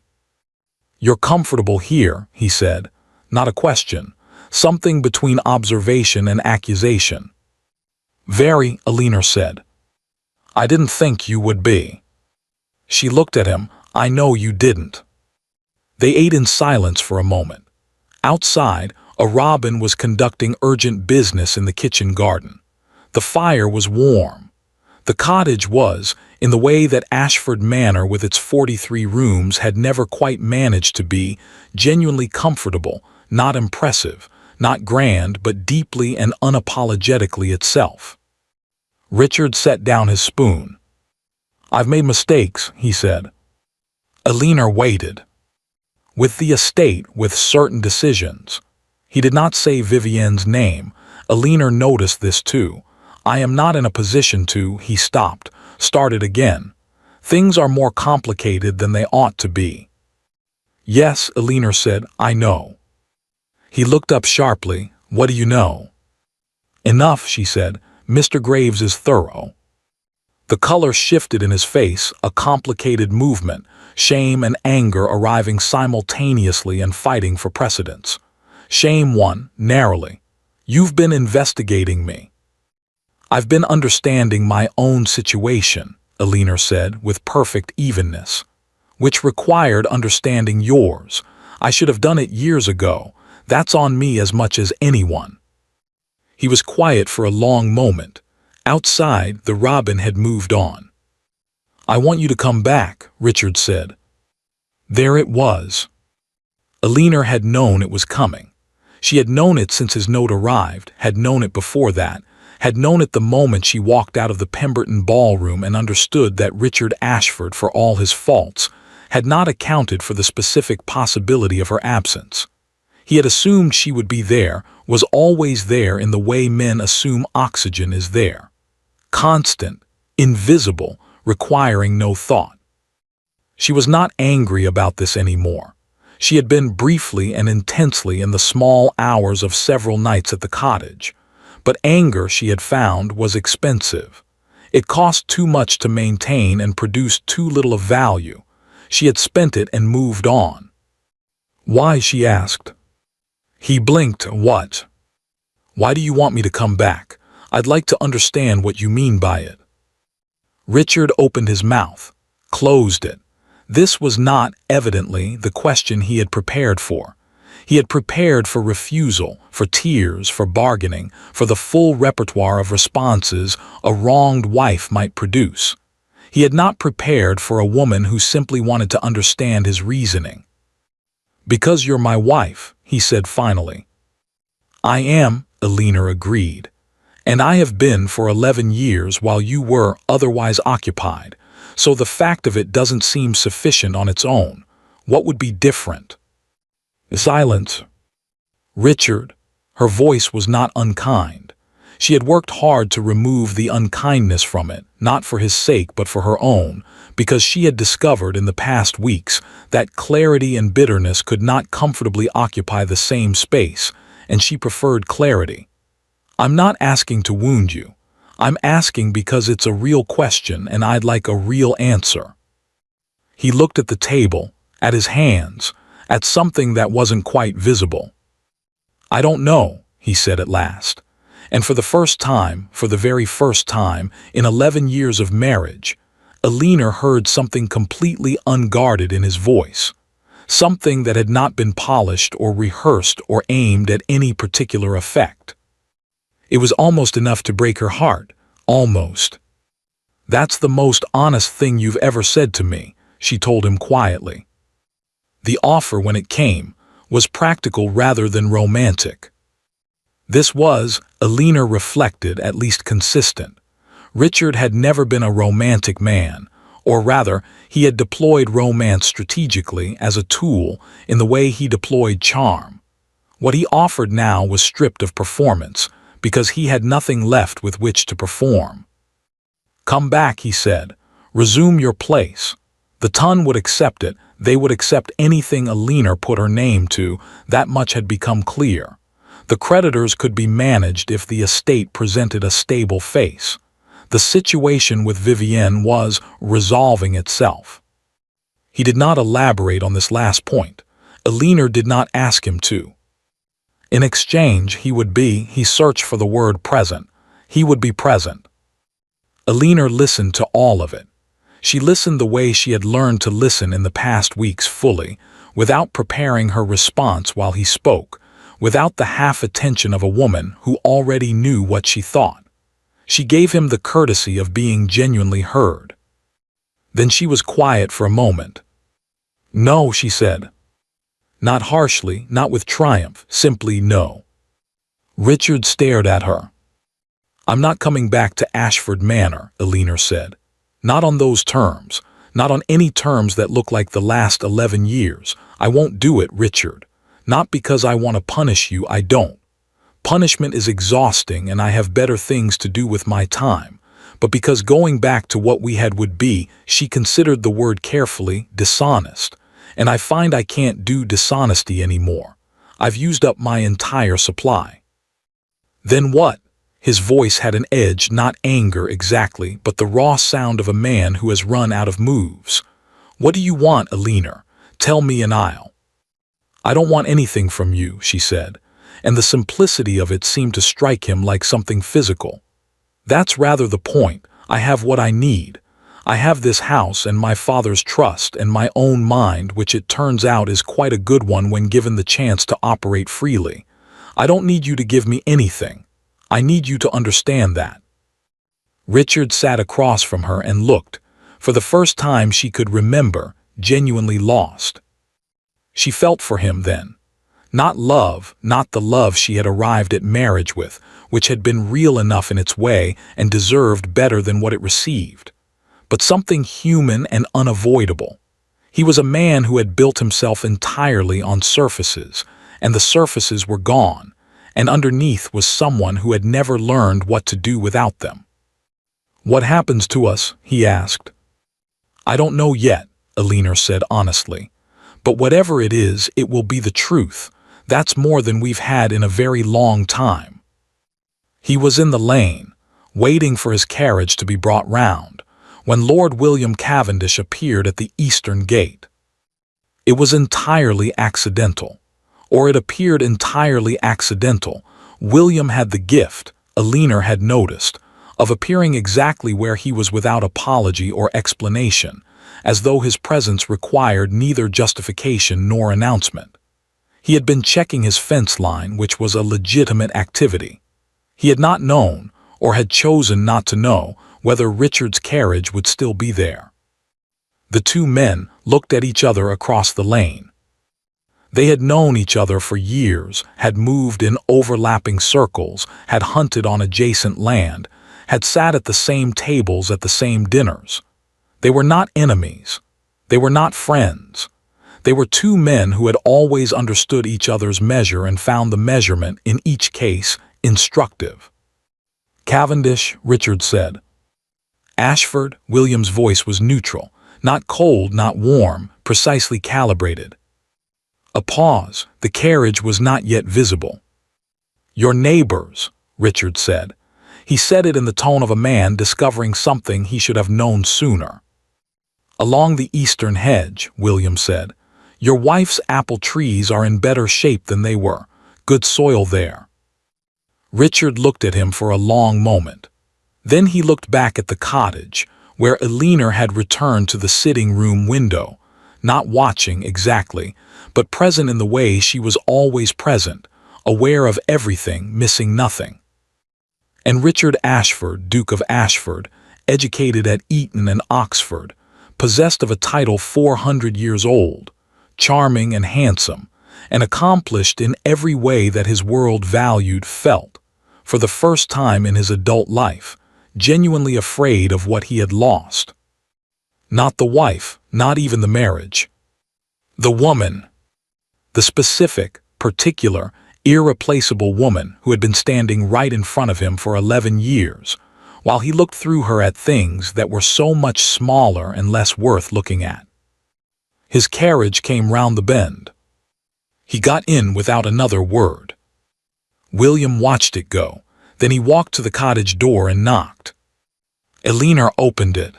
"You're comfortable here," he said. "Not a question. Something between observation and accusation." "Very," Eleanor said. "I didn't think you would be." She looked at him. "I know you didn't." They ate in silence for a moment. Outside, a robin was conducting urgent business in the kitchen garden. The fire was warm. The cottage was, in the way that Ashford Manor with its 43 rooms had never quite managed to be, genuinely comfortable, not impressive, not grand, but deeply and unapologetically itself. Richard set down his spoon. "I've made mistakes," he said. Eleanor waited. "With the estate, with certain decisions." He did not say Vivienne's name. Eleanor noticed this too. "I am not in a position to," he stopped, started again. "Things are more complicated than they ought to be." "Yes," Eleanor said, "I know." He looked up sharply. "What do you know?" "Enough," she said. "Mr. Graves is thorough." The color shifted in his face, a complicated movement, shame and anger arriving simultaneously and fighting for precedence. Shame won, narrowly. "You've been investigating me." "I've been understanding my own situation," Eleanor said with perfect evenness, "which required understanding yours. I should have done it years ago. That's on me as much as anyone." He was quiet for a long moment. Outside, the robin had moved on. "I want you to come back," Richard said. There it was. Eleanor had known it was coming. She had known it since his note arrived, had known it before that, had known it the moment she walked out of the Pemberton ballroom and understood that Richard Ashford, for all his faults, had not accounted for the specific possibility of her absence. He had assumed she would be there, was always there in the way men assume oxygen is there. Constant, invisible, requiring no thought. She was not angry about this anymore. She had been briefly and intensely in the small hours of several nights at the cottage. But anger, she had found, was expensive. It cost too much to maintain and produced too little of value. She had spent it and moved on. "Why?" she asked. He blinked. "What?" "Why do you want me to come back? I'd like to understand what you mean by it." Richard opened his mouth, closed it. This was not, evidently, the question he had prepared for. He had prepared for refusal, for tears, for bargaining, for the full repertoire of responses a wronged wife might produce. He had not prepared for a woman who simply wanted to understand his reasoning. "Because you're my wife," he said finally. "I am," Eleanor agreed. "And I have been for 11 years while you were otherwise occupied, so the fact of it doesn't seem sufficient on its own. What would be different?" Silence. "Richard," her voice was not unkind. She had worked hard to remove the unkindness from it, not for his sake but for her own, because she had discovered in the past weeks that clarity and bitterness could not comfortably occupy the same space, and she preferred clarity. "I'm not asking to wound you. I'm asking because it's a real question and I'd like a real answer." He looked at the table, at his hands, at something that wasn't quite visible. "I don't know," he said at last. And for the very first time, in 11 years of marriage, Alina heard something completely unguarded in his voice, something that had not been polished or rehearsed or aimed at any particular effect. It was almost enough to break her heart, almost. "That's the most honest thing you've ever said to me," she told him quietly. The offer, when it came, was practical rather than romantic. This was, Alina reflected, at least consistent. Richard had never been a romantic man, or rather, he had deployed romance strategically as a tool in the way he deployed charm. What he offered now was stripped of performance, because he had nothing left with which to perform. "Come back," he said. "Resume your place." The ton would accept it, they would accept anything Alina put her name to, that much had become clear. The creditors could be managed if the estate presented a stable face. The situation with Vivienne was resolving itself. He did not elaborate on this last point. Alina did not ask him to. In exchange, he searched for the word present. He would be present. Alina listened to all of it. She listened the way she had learned to listen in the past weeks, fully, without preparing her response while he spoke, without the half-attention of a woman who already knew what she thought. She gave him the courtesy of being genuinely heard. Then she was quiet for a moment. "No," she said. Not harshly, not with triumph, simply no. Richard stared at her. "I'm not coming back to Ashford Manor," Alina said. "Not on those terms, not on any terms that look like the last 11 years. I won't do it, Richard. Not because I want to punish you, I don't. Punishment is exhausting and I have better things to do with my time. But because going back to what we had would be," she considered the word carefully, "dishonest. And I find I can't do dishonesty anymore. I've used up my entire supply." "Then what?" His voice had an edge, not anger exactly, but the raw sound of a man who has run out of moves. "What do you want, Alina? Tell me and I'll—" "I don't want anything from you," she said, and the simplicity of it seemed to strike him like something physical. "That's rather the point. I have what I need. I have this house and my father's trust and my own mind, which it turns out is quite a good one when given the chance to operate freely. I don't need you to give me anything. I need you to understand that." Richard sat across from her and looked, for the first time she could remember, genuinely lost. She felt for him then. Not love, not the love she had arrived at marriage with, which had been real enough in its way and deserved better than what it received, but something human and unavoidable. He was a man who had built himself entirely on surfaces, and the surfaces were gone, and underneath was someone who had never learned what to do without them. "What happens to us?" he asked. "I don't know yet," Alina said honestly. "But whatever it is, it will be the truth. That's more than we've had in a very long time." He was in the lane, waiting for his carriage to be brought round, when Lord William Cavendish appeared at the eastern gate. It was entirely accidental, or it appeared entirely accidental. William had the gift, Alina had noticed, of appearing exactly where he was without apology or explanation, as though his presence required neither justification nor announcement. He had been checking his fence line, which was a legitimate activity. He had not known, or had chosen not to know, whether Richard's carriage would still be there. The two men looked at each other across the lane. They had known each other for years, had moved in overlapping circles, had hunted on adjacent land, had sat at the same tables at the same dinners. They were not enemies. They were not friends. They were two men who had always understood each other's measure and found the measurement, in each case, instructive. "Cavendish," Richard said. "Ashford." William's voice was neutral, not cold, not warm, precisely calibrated. A pause. The carriage was not yet visible. "Your neighbors," Richard said. He said it in the tone of a man discovering something he should have known sooner. "Along the eastern hedge," William said. Your wife's apple trees are in better shape than they were. Good soil there." Richard looked at him for a long moment. Then he looked back at the cottage, where Eleanor had returned to the sitting room window, not watching exactly, but present in the way she was always present, aware of everything, missing nothing. And Richard Ashford, Duke of Ashford, educated at Eton and Oxford, possessed of a title 400 years old, charming and handsome, and accomplished in every way that his world valued, felt, for the first time in his adult life, genuinely afraid of what he had lost. Not the wife, not even the marriage. The woman. The specific, particular, irreplaceable woman who had been standing right in front of him for 11 years, while he looked through her at things that were so much smaller and less worth looking at. His carriage came round the bend. He got in without another word. William watched it go. Then he walked to the cottage door and knocked. Eleanor opened it.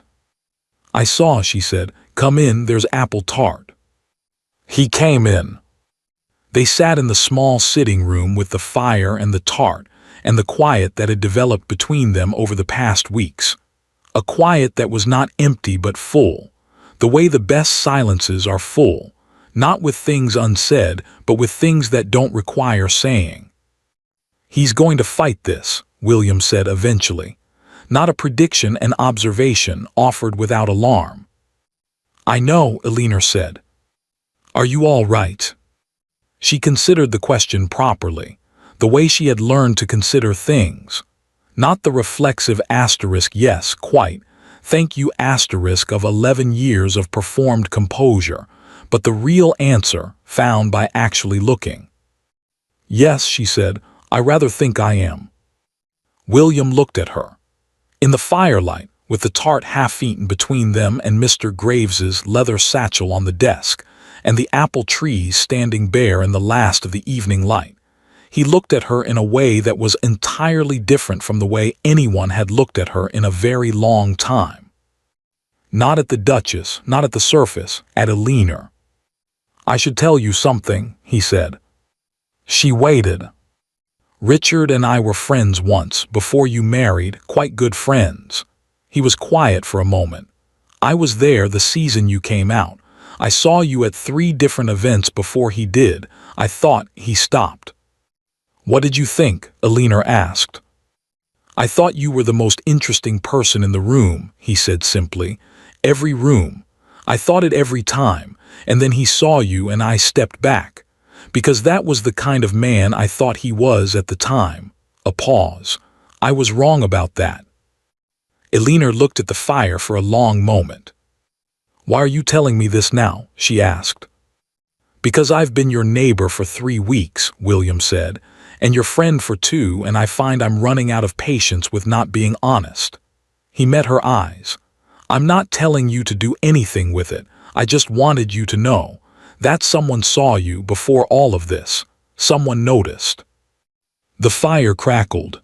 "I saw," she said. "Come in, there's apple tart." He came in. They sat in the small sitting room with the fire and the tart and the quiet that had developed between them over the past weeks. A quiet that was not empty but full, the way the best silences are full, not with things unsaid, but with things that don't require saying. "He's going to fight this," William said eventually. Not a prediction, an observation offered without alarm. "I know," Eleanor said. "Are you all right?" She considered the question properly, the way she had learned to consider things. Not the reflexive asterisk, "Yes, quite, thank you" asterisk of 11 years of performed composure, but the real answer found by actually looking. "Yes," she said, "I rather think I am." William looked at her. In the firelight, with the tart half-eaten between them and Mr. Graves's leather satchel on the desk, and the apple trees standing bare in the last of the evening light, he looked at her in a way that was entirely different from the way anyone had looked at her in a very long time. Not at the Duchess, not at the surface, at Eleanor. "I should tell you something," he said. She waited. "Richard and I were friends once, before you married, quite good friends." He was quiet for a moment. "I was there the season you came out. I saw you at 3 different events before he did. I thought," he stopped. "What did you think?" Eleanor asked. "I thought you were the most interesting person in the room," he said simply. "Every room. I thought it every time, and then he saw you and I stepped back. Because that was the kind of man I thought he was at the time." A pause. "I was wrong about that." Eleanor looked at the fire for a long moment. "Why are you telling me this now?" she asked. "Because I've been your neighbor for 3 weeks," William said, "and your friend for 2, and I find I'm running out of patience with not being honest." He met her eyes. "I'm not telling you to do anything with it. I just wanted you to know that someone saw you before all of this. Someone noticed." The fire crackled.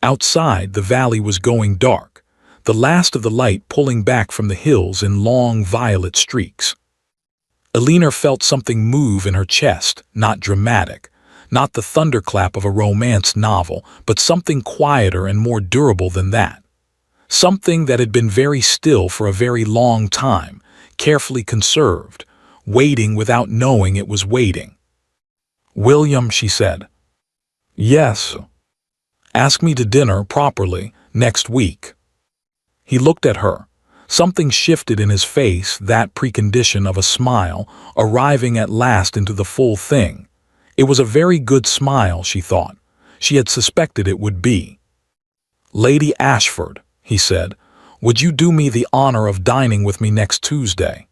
Outside, the valley was going dark, the last of the light pulling back from the hills in long violet streaks. Eleanor felt something move in her chest, not dramatic, not the thunderclap of a romance novel, but something quieter and more durable than that. Something that had been very still for a very long time, carefully conserved, waiting without knowing it was waiting. "William," she said. "Yes." "Ask me to dinner properly next week." He looked at her. Something shifted in his face, that precondition of a smile, arriving at last into the full thing. It was a very good smile, she thought. She had suspected it would be. "Lady Ashford," he said, "would you do me the honor of dining with me next Tuesday?"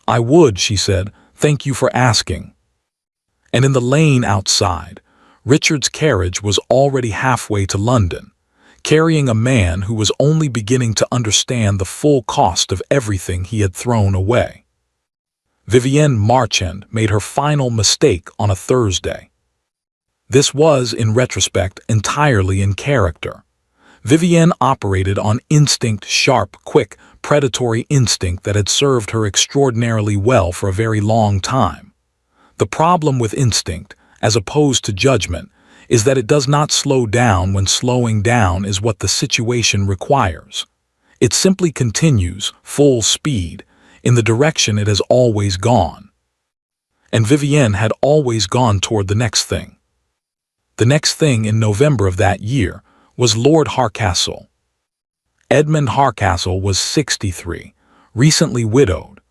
"I would," she said. "Thank you for asking." And in the lane outside, Richard's carriage was already halfway to London, carrying a man who was only beginning to understand the full cost of everything he had thrown away. Vivienne Marchand made her final mistake on a Thursday. This was, in retrospect, entirely in character. Vivienne operated on instinct, sharp, quick, predatory instinct that had served her extraordinarily well for a very long time. The problem with instinct, as opposed to judgment, is that it does not slow down when slowing down is what the situation requires. It simply continues, full speed, in the direction it has always gone. And Vivienne had always gone toward the next thing. The next thing in November of that year was Lord Hardcastle. Edmund Hardcastle was 63, recently widowed,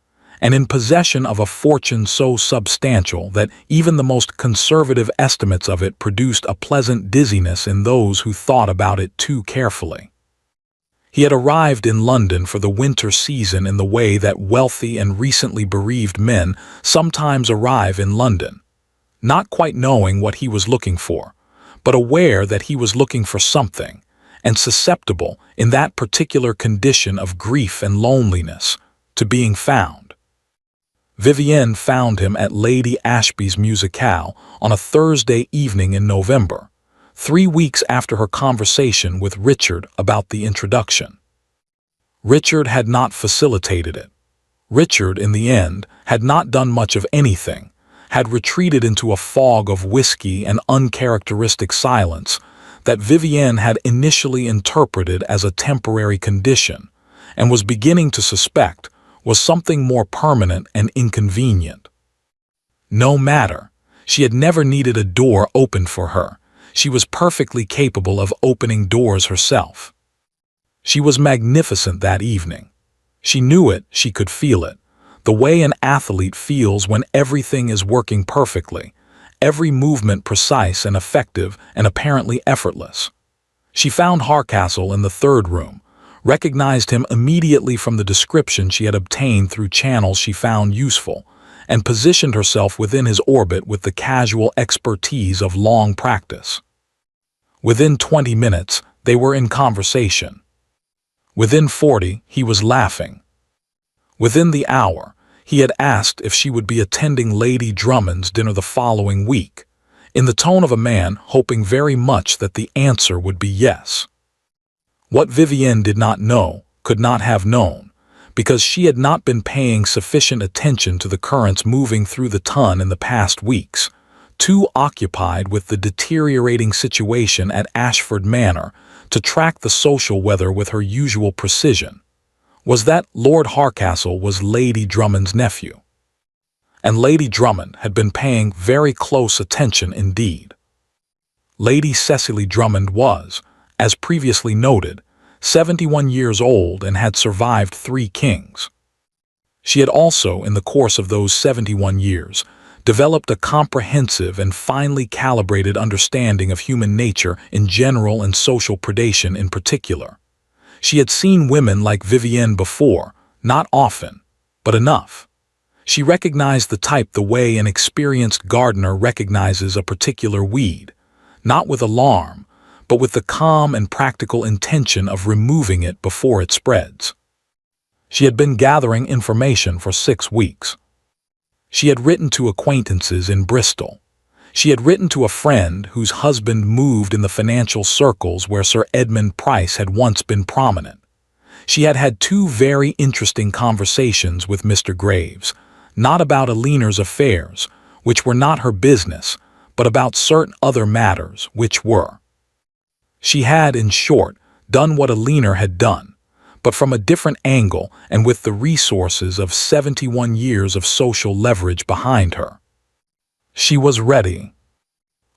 and in possession of a fortune so substantial that even the most conservative estimates of it produced a pleasant dizziness in those who thought about it too carefully. He had arrived in London for the winter season in the way that wealthy and recently bereaved men sometimes arrive in London, not quite knowing what he was looking for, but aware that he was looking for something, and susceptible, in that particular condition of grief and loneliness, to being found. Vivienne found him at Lady Ashby's musicale on a Thursday evening in November, 3 weeks after her conversation with Richard about the introduction. Richard had not facilitated it. Richard, in the end, had not done much of anything, had retreated into a fog of whiskey and uncharacteristic silence that Vivienne had initially interpreted as a temporary condition, and was beginning to suspect was something more permanent and inconvenient. No matter, she had never needed a door opened for her. She was perfectly capable of opening doors herself. She was magnificent that evening. She knew it, she could feel it, the way an athlete feels when everything is working perfectly, every movement precise and effective and apparently effortless. She found Hardcastle in the third room, recognized him immediately from the description she had obtained through channels she found useful, and positioned herself within his orbit with the casual expertise of long practice. Within 20 minutes, they were in conversation. Within 40, he was laughing. Within the hour, he had asked if she would be attending Lady Drummond's dinner the following week, in the tone of a man hoping very much that the answer would be yes. What Vivienne did not know, could not have known, because she had not been paying sufficient attention to the currents moving through the Tun in the past weeks, too occupied with the deteriorating situation at Ashford Manor to track the social weather with her usual precision, was that Lord Hardcastle was Lady Drummond's nephew. And Lady Drummond had been paying very close attention indeed. Lady Cecily Drummond was, as previously noted, 71 years old and had survived 3 kings. She had also, in the course of those 71 years, developed a comprehensive and finely calibrated understanding of human nature in general and social predation in particular. She had seen women like Vivienne before, not often, but enough. She recognized the type the way an experienced gardener recognizes a particular weed, not with alarm, but with the calm and practical intention of removing it before it spreads. She had been gathering information for 6 weeks. She had written to acquaintances in Bristol. She had written to a friend whose husband moved in the financial circles where Sir Edmund Price had once been prominent. She had had 2 very interesting conversations with Mr. Graves, not about Aline's affairs, which were not her business, but about certain other matters, which were. She had, in short, done what Aline had done, but from a different angle and with the resources of 71 years of social leverage behind her. She was ready.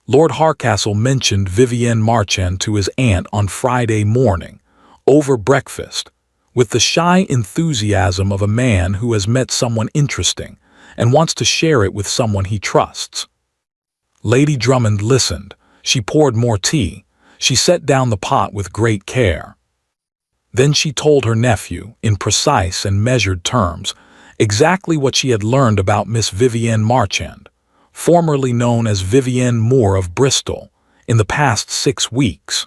Lord Hardcastle mentioned Vivienne Marchand to his aunt on Friday morning, over breakfast, with the shy enthusiasm of a man who has met someone interesting and wants to share it with someone he trusts. Lady Drummond listened. She poured more tea. She set down the pot with great care. Then she told her nephew, in precise and measured terms, exactly what she had learned about Miss Vivienne Marchand, formerly known as Vivienne Moore of Bristol, in the past 6 weeks.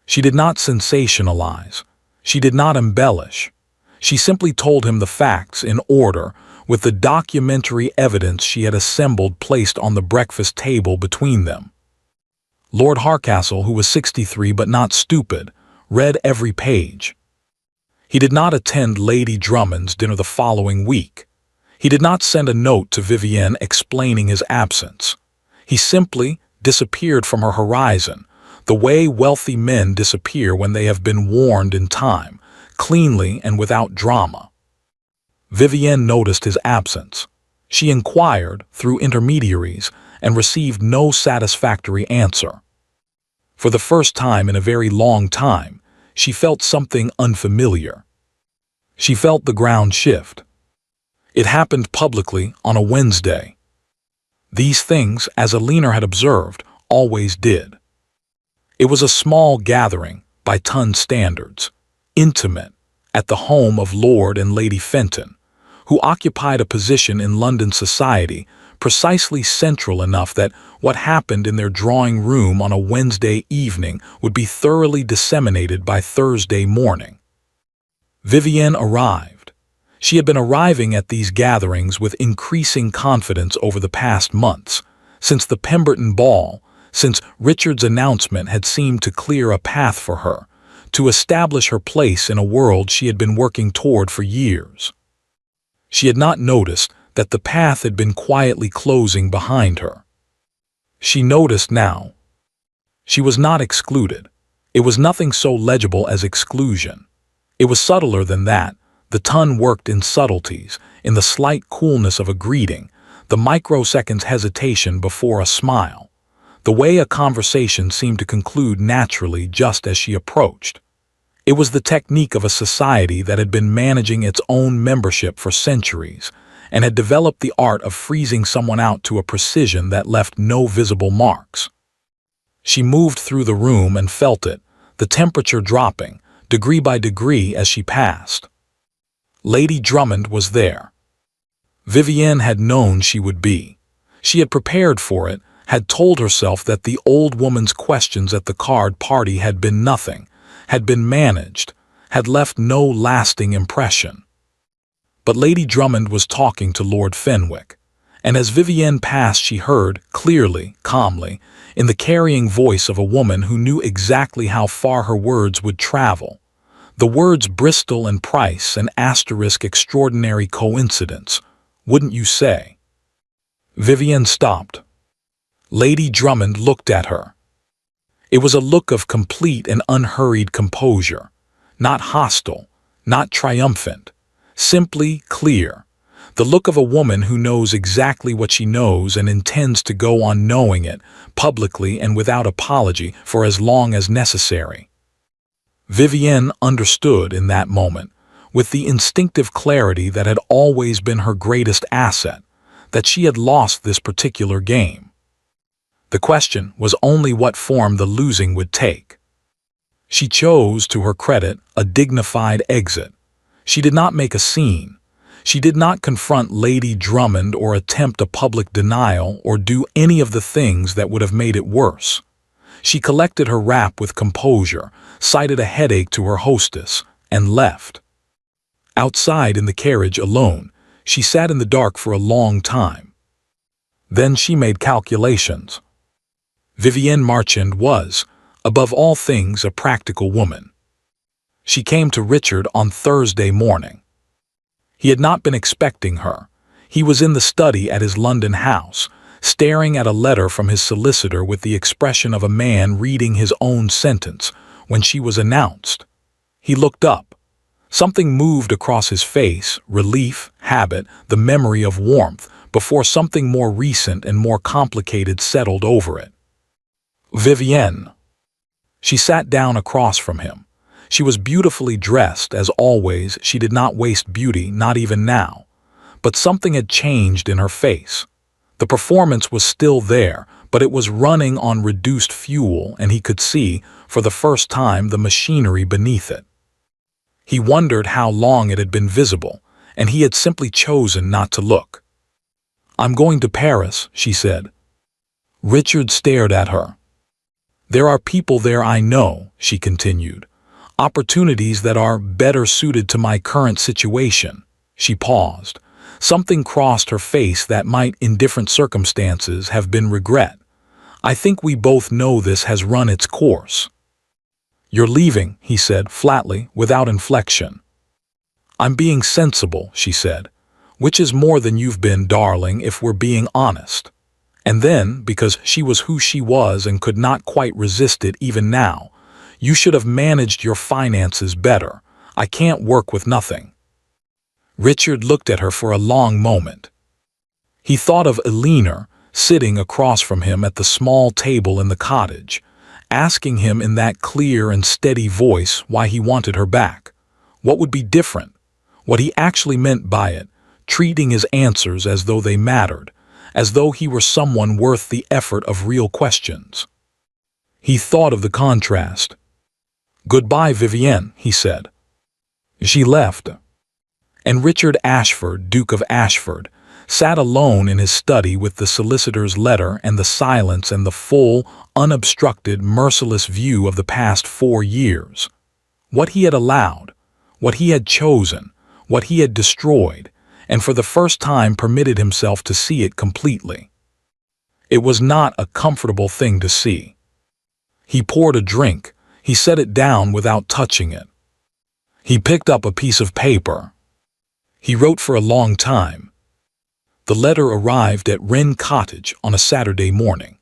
She did not sensationalize. She did not embellish. She simply told him the facts in order, with the documentary evidence she had assembled placed on the breakfast table between them. Lord Hardcastle, who was 63 but not stupid, read every page. He did not attend Lady Drummond's dinner the following week. He did not send a note to Vivienne explaining his absence. He simply disappeared from her horizon, the way wealthy men disappear when they have been warned in time, cleanly and without drama. Vivienne noticed his absence. She inquired through intermediaries and received no satisfactory answer. For the first time in a very long time, she felt something unfamiliar. She felt the ground shift. It happened publicly on a Wednesday. These things, as Alina had observed, always did. It was a small gathering, by Ton standards, intimate, at the home of Lord and Lady Fenton, who occupied a position in London society precisely central enough that what happened in their drawing room on a Wednesday evening would be thoroughly disseminated by Thursday morning. Vivienne arrived. She had been arriving at these gatherings with increasing confidence over the past months, since the Pemberton ball, since Richard's announcement had seemed to clear a path for her, to establish her place in a world she had been working toward for years. She had not noticed that the path had been quietly closing behind her. She noticed now. She was not excluded. It was nothing so legible as exclusion. It was subtler than that. The Ton worked in subtleties, in the slight coolness of a greeting, the microseconds hesitation before a smile, the way a conversation seemed to conclude naturally just as she approached. It was the technique of a society that had been managing its own membership for centuries and had developed the art of freezing someone out to a precision that left no visible marks. She moved through the room and felt it, the temperature dropping, degree by degree as she passed. Lady Drummond was there. Vivienne had known she would be. She had prepared for it, had told herself that the old woman's questions at the card party had been nothing, had been managed, had left no lasting impression. But Lady Drummond was talking to Lord Fenwick, and as Vivienne passed she heard, clearly, calmly, in the carrying voice of a woman who knew exactly how far her words would travel, the words Bristol and Price and asterisk extraordinary coincidence, wouldn't you say? Vivienne stopped. Lady Drummond looked at her. It was a look of complete and unhurried composure, not hostile, not triumphant, simply clear, the look of a woman who knows exactly what she knows and intends to go on knowing it, publicly and without apology, for as long as necessary. Vivienne understood in that moment, with the instinctive clarity that had always been her greatest asset, that she had lost this particular game. The question was only what form the losing would take. She chose, to her credit, a dignified exit. She did not make a scene. She did not confront Lady Drummond or attempt a public denial or do any of the things that would have made it worse. She collected her wrap with composure, cited a headache to her hostess, and left. Outside in the carriage alone, she sat in the dark for a long time. Then she made calculations. Vivienne Marchand was, above all things, a practical woman. She came to Richard on Thursday morning. He had not been expecting her. He was in the study at his London house, staring at a letter from his solicitor with the expression of a man reading his own sentence, when she was announced. He looked up. Something moved across his face, relief, habit, the memory of warmth, before something more recent and more complicated settled over it. Vivienne. She sat down across from him. She was beautifully dressed, as always. She did not waste beauty, not even now. But something had changed in her face. The performance was still there, but it was running on reduced fuel, and he could see, for the first time, the machinery beneath it. He wondered how long it had been visible, and he had simply chosen not to look. "I'm going to Paris," she said. Richard stared at her. "There are people there I know," she continued. "Opportunities that are better suited to my current situation." She paused. Something crossed her face that might, in different circumstances, have been regret. "I think we both know this has run its course." "You're leaving," he said flatly, without inflection. "I'm being sensible," she said, "which is more than you've been, darling, if we're being honest." And then, because she was who she was and could not quite resist it even now, "You should have managed your finances better. I can't work with nothing." Richard looked at her for a long moment. He thought of Eleanor sitting across from him at the small table in the cottage, asking him in that clear and steady voice why he wanted her back. What would be different? What he actually meant by it, treating his answers as though they mattered, as though he were someone worth the effort of real questions. He thought of the contrast. "Goodbye, Vivienne," he said. She left. And Richard Ashford, Duke of Ashford, sat alone in his study with the solicitor's letter and the silence and the full, unobstructed, merciless view of the past 4 years. What he had allowed, what he had chosen, what he had destroyed, and for the first time permitted himself to see it completely. It was not a comfortable thing to see. He poured a drink. He set it down without touching it. He picked up a piece of paper. He wrote for a long time. The letter arrived at Wren Cottage on a Saturday morning.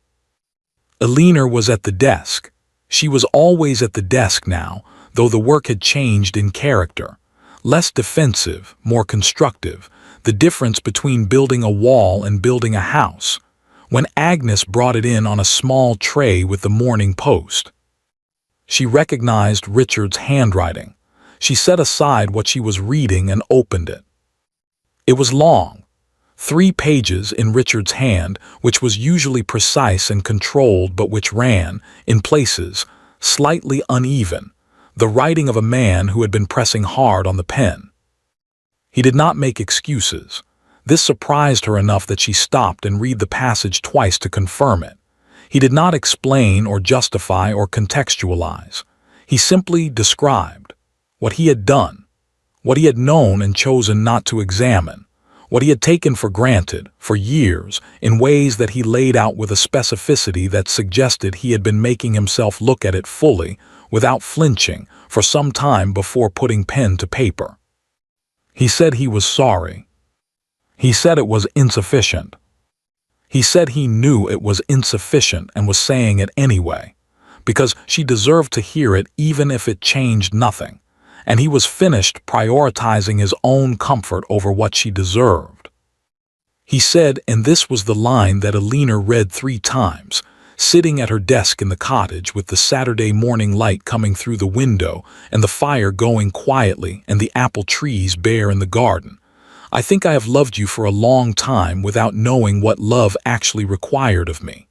Eleanor was at the desk. She was always at the desk now, though the work had changed in character. Less defensive, more constructive, the difference between building a wall and building a house, when Agnes brought it in on a small tray with the Morning Post. She recognized Richard's handwriting. She set aside what she was reading and opened it. It was long, 3 pages in Richard's hand, which was usually precise and controlled but which ran, in places, slightly uneven, the writing of a man who had been pressing hard on the pen. He did not make excuses. This surprised her enough that she stopped and read the passage twice to confirm it. He did not explain or justify or contextualize. He simply described what he had done, what he had known and chosen not to examine, what he had taken for granted for years in ways that he laid out with a specificity that suggested he had been making himself look at it fully, without flinching, for some time before putting pen to paper. He said he was sorry. He said it was insufficient. He said he knew it was insufficient and was saying it anyway, because she deserved to hear it even if it changed nothing, and he was finished prioritizing his own comfort over what she deserved. He said, and this was the line that Eleanor read 3 times, sitting at her desk in the cottage with the Saturday morning light coming through the window and the fire going quietly and the apple trees bare in the garden. "I think I have loved you for a long time without knowing what love actually required of me.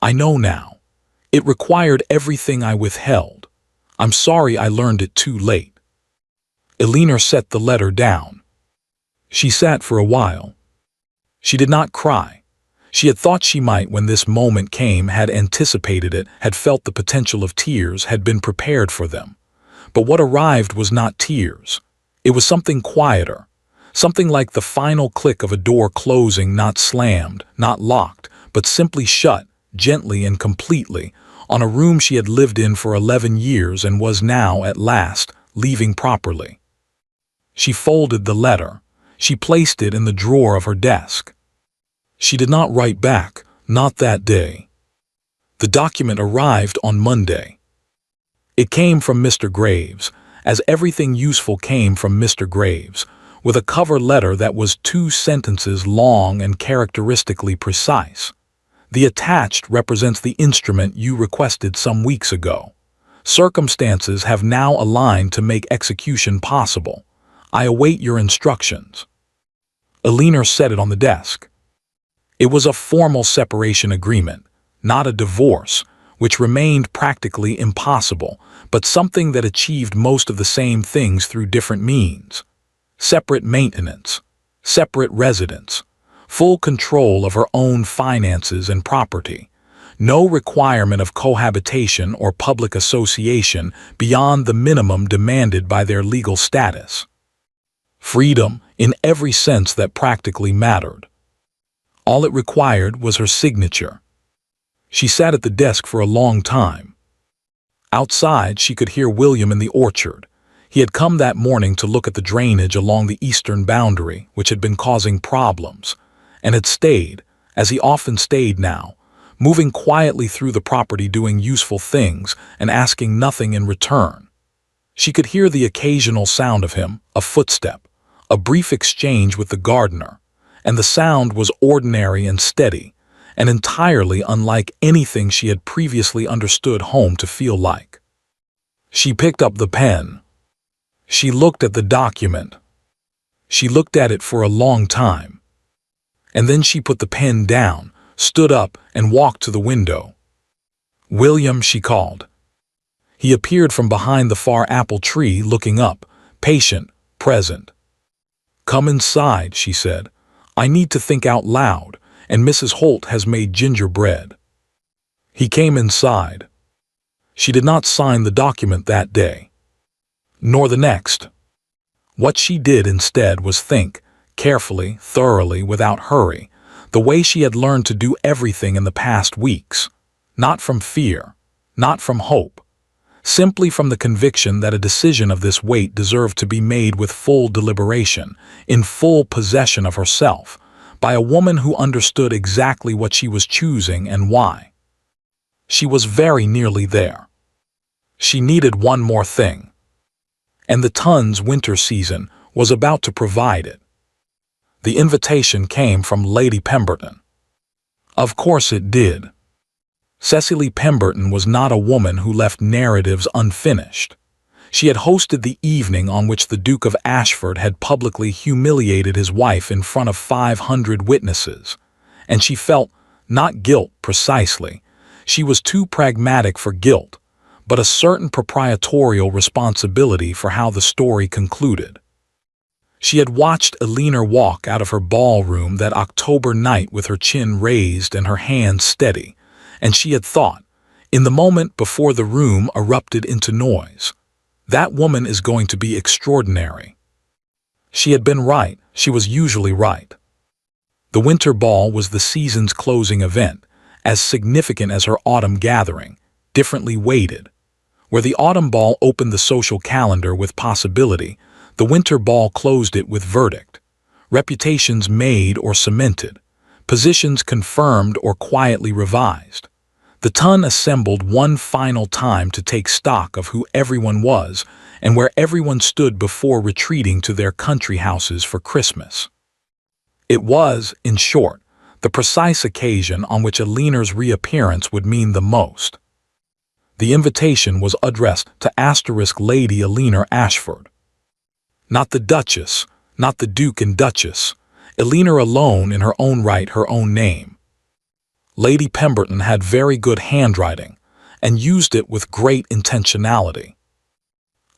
I know now. It required everything I withheld. I'm sorry I learned it too late." Eleanor set the letter down. She sat for a while. She did not cry. She had thought she might when this moment came, had anticipated it, had felt the potential of tears, had been prepared for them. But what arrived was not tears. It was something quieter, something like the final click of a door closing, not slammed, not locked, but simply shut, gently and completely, on a room she had lived in for 11 years and was now, at last, leaving properly. She folded the letter. She placed it in the drawer of her desk. She did not write back, not that day. The document arrived on Monday. It came from Mr. Graves, as everything useful came from Mr. Graves, with a cover letter that was 2 sentences long and characteristically precise. "The attached represents the instrument you requested some weeks ago. Circumstances have now aligned to make execution possible. I await your instructions." Eleanor set it on the desk. It was a formal separation agreement, not a divorce, which remained practically impossible, but something that achieved most of the same things through different means. Separate maintenance, separate residence, full control of her own finances and property, no requirement of cohabitation or public association beyond the minimum demanded by their legal status. Freedom in every sense that practically mattered. All it required was her signature. She sat at the desk for a long time. Outside, she could hear William in the orchard. He had come that morning to look at the drainage along the eastern boundary, which had been causing problems, and had stayed, as he often stayed now, moving quietly through the property doing useful things and asking nothing in return. She could hear the occasional sound of him, a footstep, a brief exchange with the gardener, and the sound was ordinary and steady, and entirely unlike anything she had previously understood home to feel like. She picked up the pen. She looked at the document. She looked at it for a long time. And then she put the pen down, stood up, and walked to the window. "William," she called. He appeared from behind the far apple tree, looking up, patient, present. "Come inside," she said. "I need to think out loud, and Mrs. Holt has made gingerbread." He came inside. She did not sign the document that day, nor the next. What she did instead was think, carefully, thoroughly, without hurry, the way she had learned to do everything in the past weeks, not from fear, not from hope, simply from the conviction that a decision of this weight deserved to be made with full deliberation, in full possession of herself, by a woman who understood exactly what she was choosing and why. She was very nearly there. She needed one more thing. And the Tun's winter season was about to provide it. The invitation came from Lady Pemberton. Of course it did. Cecily Pemberton was not a woman who left narratives unfinished. She had hosted the evening on which the Duke of Ashford had publicly humiliated his wife in front of 500 witnesses, and she felt, not guilt precisely, she was too pragmatic for guilt, but a certain proprietorial responsibility for how the story concluded. She had watched Eleanor walk out of her ballroom that October night with her chin raised and her hands steady, and she had thought, in the moment before the room erupted into noise, that woman is going to be extraordinary. She had been right. She was usually right. The winter ball was the season's closing event, as significant as her autumn gathering, differently weighted. Where the autumn ball opened the social calendar with possibility, the winter ball closed it with verdict. Reputations made or cemented, positions confirmed or quietly revised. The Tun assembled one final time to take stock of who everyone was and where everyone stood before retreating to their country houses for Christmas. It was, in short, the precise occasion on which Eleanor's reappearance would mean the most. The invitation was addressed to Lady Eleanor Ashford. Not the Duchess, not the Duke and Duchess, Eleanor alone in her own right, her own name. Lady Pemberton had very good handwriting, and used it with great intentionality.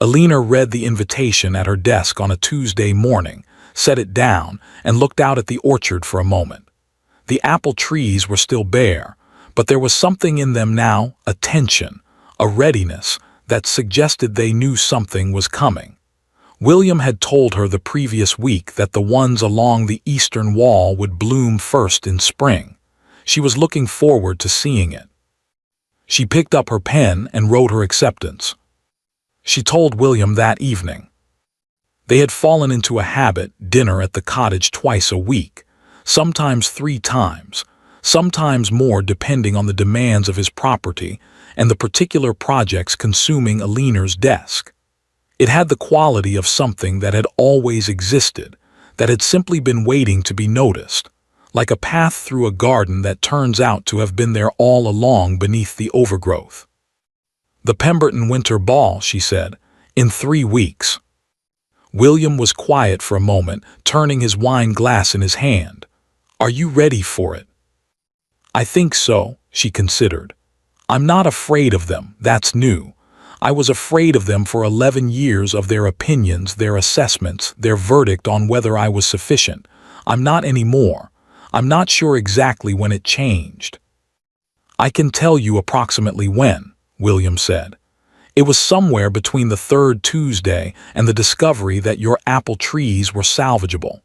Eleanor read the invitation at her desk on a Tuesday morning, set it down, and looked out at the orchard for a moment. The apple trees were still bare, but there was something in them now, a tension, a readiness, that suggested they knew something was coming. William had told her the previous week that the ones along the eastern wall would bloom first in spring. She was looking forward to seeing it. She picked up her pen and wrote her acceptance. She told William that evening. They had fallen into a habit, dinner at the cottage twice a week, sometimes 3 times, sometimes more depending on the demands of his property and the particular projects consuming Eleanor's desk. It had the quality of something that had always existed, that had simply been waiting to be noticed, like a path through a garden that turns out to have been there all along beneath the overgrowth. "The Pemberton winter ball," she said, "in 3 weeks." William was quiet for a moment, turning his wine glass in his hand. "Are you ready for it?" "I think so," she considered. "I'm not afraid of them, that's new. I was afraid of them for 11 years, of their opinions, their assessments, their verdict on whether I was sufficient. I'm not anymore. I'm not sure exactly when it changed." "I can tell you approximately when," William said. "It was somewhere between the 3rd Tuesday and the discovery that your apple trees were salvageable."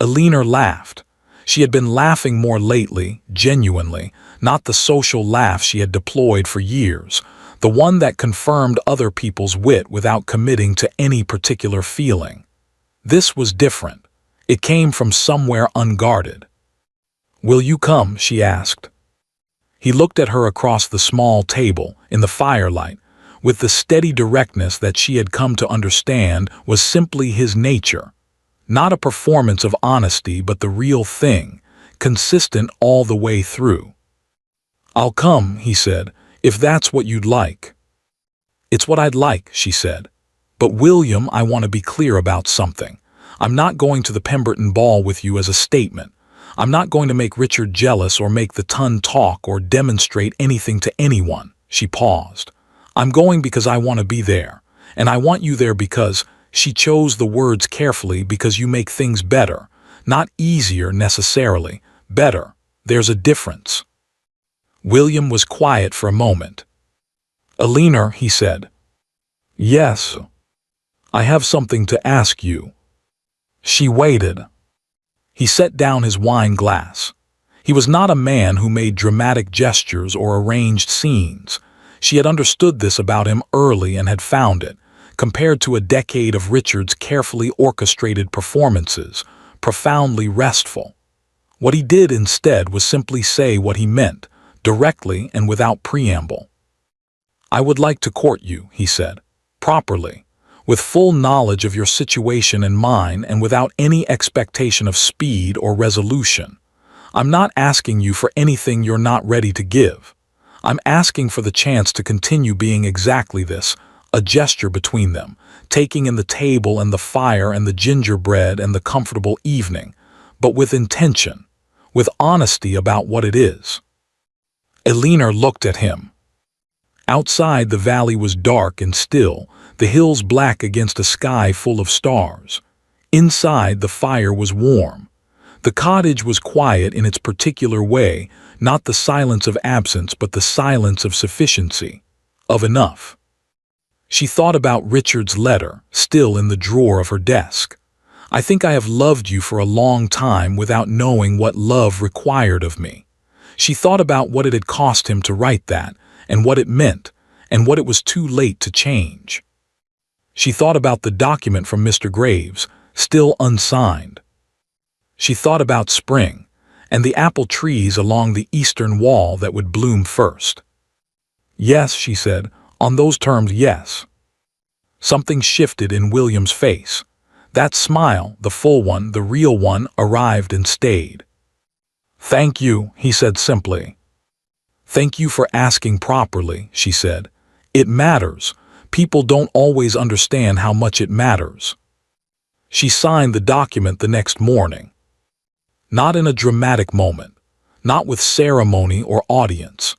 Eleanor laughed. She had been laughing more lately, genuinely, not the social laugh she had deployed for years, the one that confirmed other people's wit without committing to any particular feeling. This was different. It came from somewhere unguarded. "Will you come?" she asked. He looked at her across the small table, in the firelight, with the steady directness that she had come to understand was simply his nature. Not a performance of honesty, but the real thing, consistent all the way through. "I'll come," he said, "if that's what you'd like." "It's what I'd like," she said. "But William, I want to be clear about something. I'm not going to the Pemberton ball with you as a statement. I'm not going to make Richard jealous or make the ton talk or demonstrate anything to anyone." She paused. "I'm going because I want to be there. And I want you there because," she chose the words carefully, "because you make things better. Not easier necessarily. Better. There's a difference." William was quiet for a moment. "Eleanor," he said. "Yes. I have something to ask you." She waited. He set down his wine glass. He was not a man who made dramatic gestures or arranged scenes. She had understood this about him early and had found it, compared to a decade of Richard's carefully orchestrated performances, profoundly restful. What he did instead was simply say what he meant, directly and without preamble. "I would like to court you," he said, "properly, with full knowledge of your situation and mine and without any expectation of speed or resolution. I'm not asking you for anything you're not ready to give. I'm asking for the chance to continue being exactly this, a gesture between them, taking in the table and the fire and the gingerbread and the comfortable evening, but with intention, with honesty about what it is." Eleanor looked at him. Outside, the valley was dark and still, the hills black against a sky full of stars. Inside, the fire was warm. The cottage was quiet in its particular way, not the silence of absence but the silence of sufficiency, of enough. She thought about Richard's letter, still in the drawer of her desk. "I think I have loved you for a long time without knowing what love required of me." She thought about what it had cost him to write that, and what it meant, and what it was too late to change. She thought about the document from Mr. Graves, still unsigned. She thought about spring, and the apple trees along the eastern wall that would bloom first. "Yes," she said, "on those terms, yes." Something shifted in William's face. That smile, the full one, the real one, arrived and stayed. "Thank you," he said simply. "Thank you for asking properly," she said. "It matters. People don't always understand how much it matters." She signed the document the next morning. Not in a dramatic moment, not with ceremony or audience.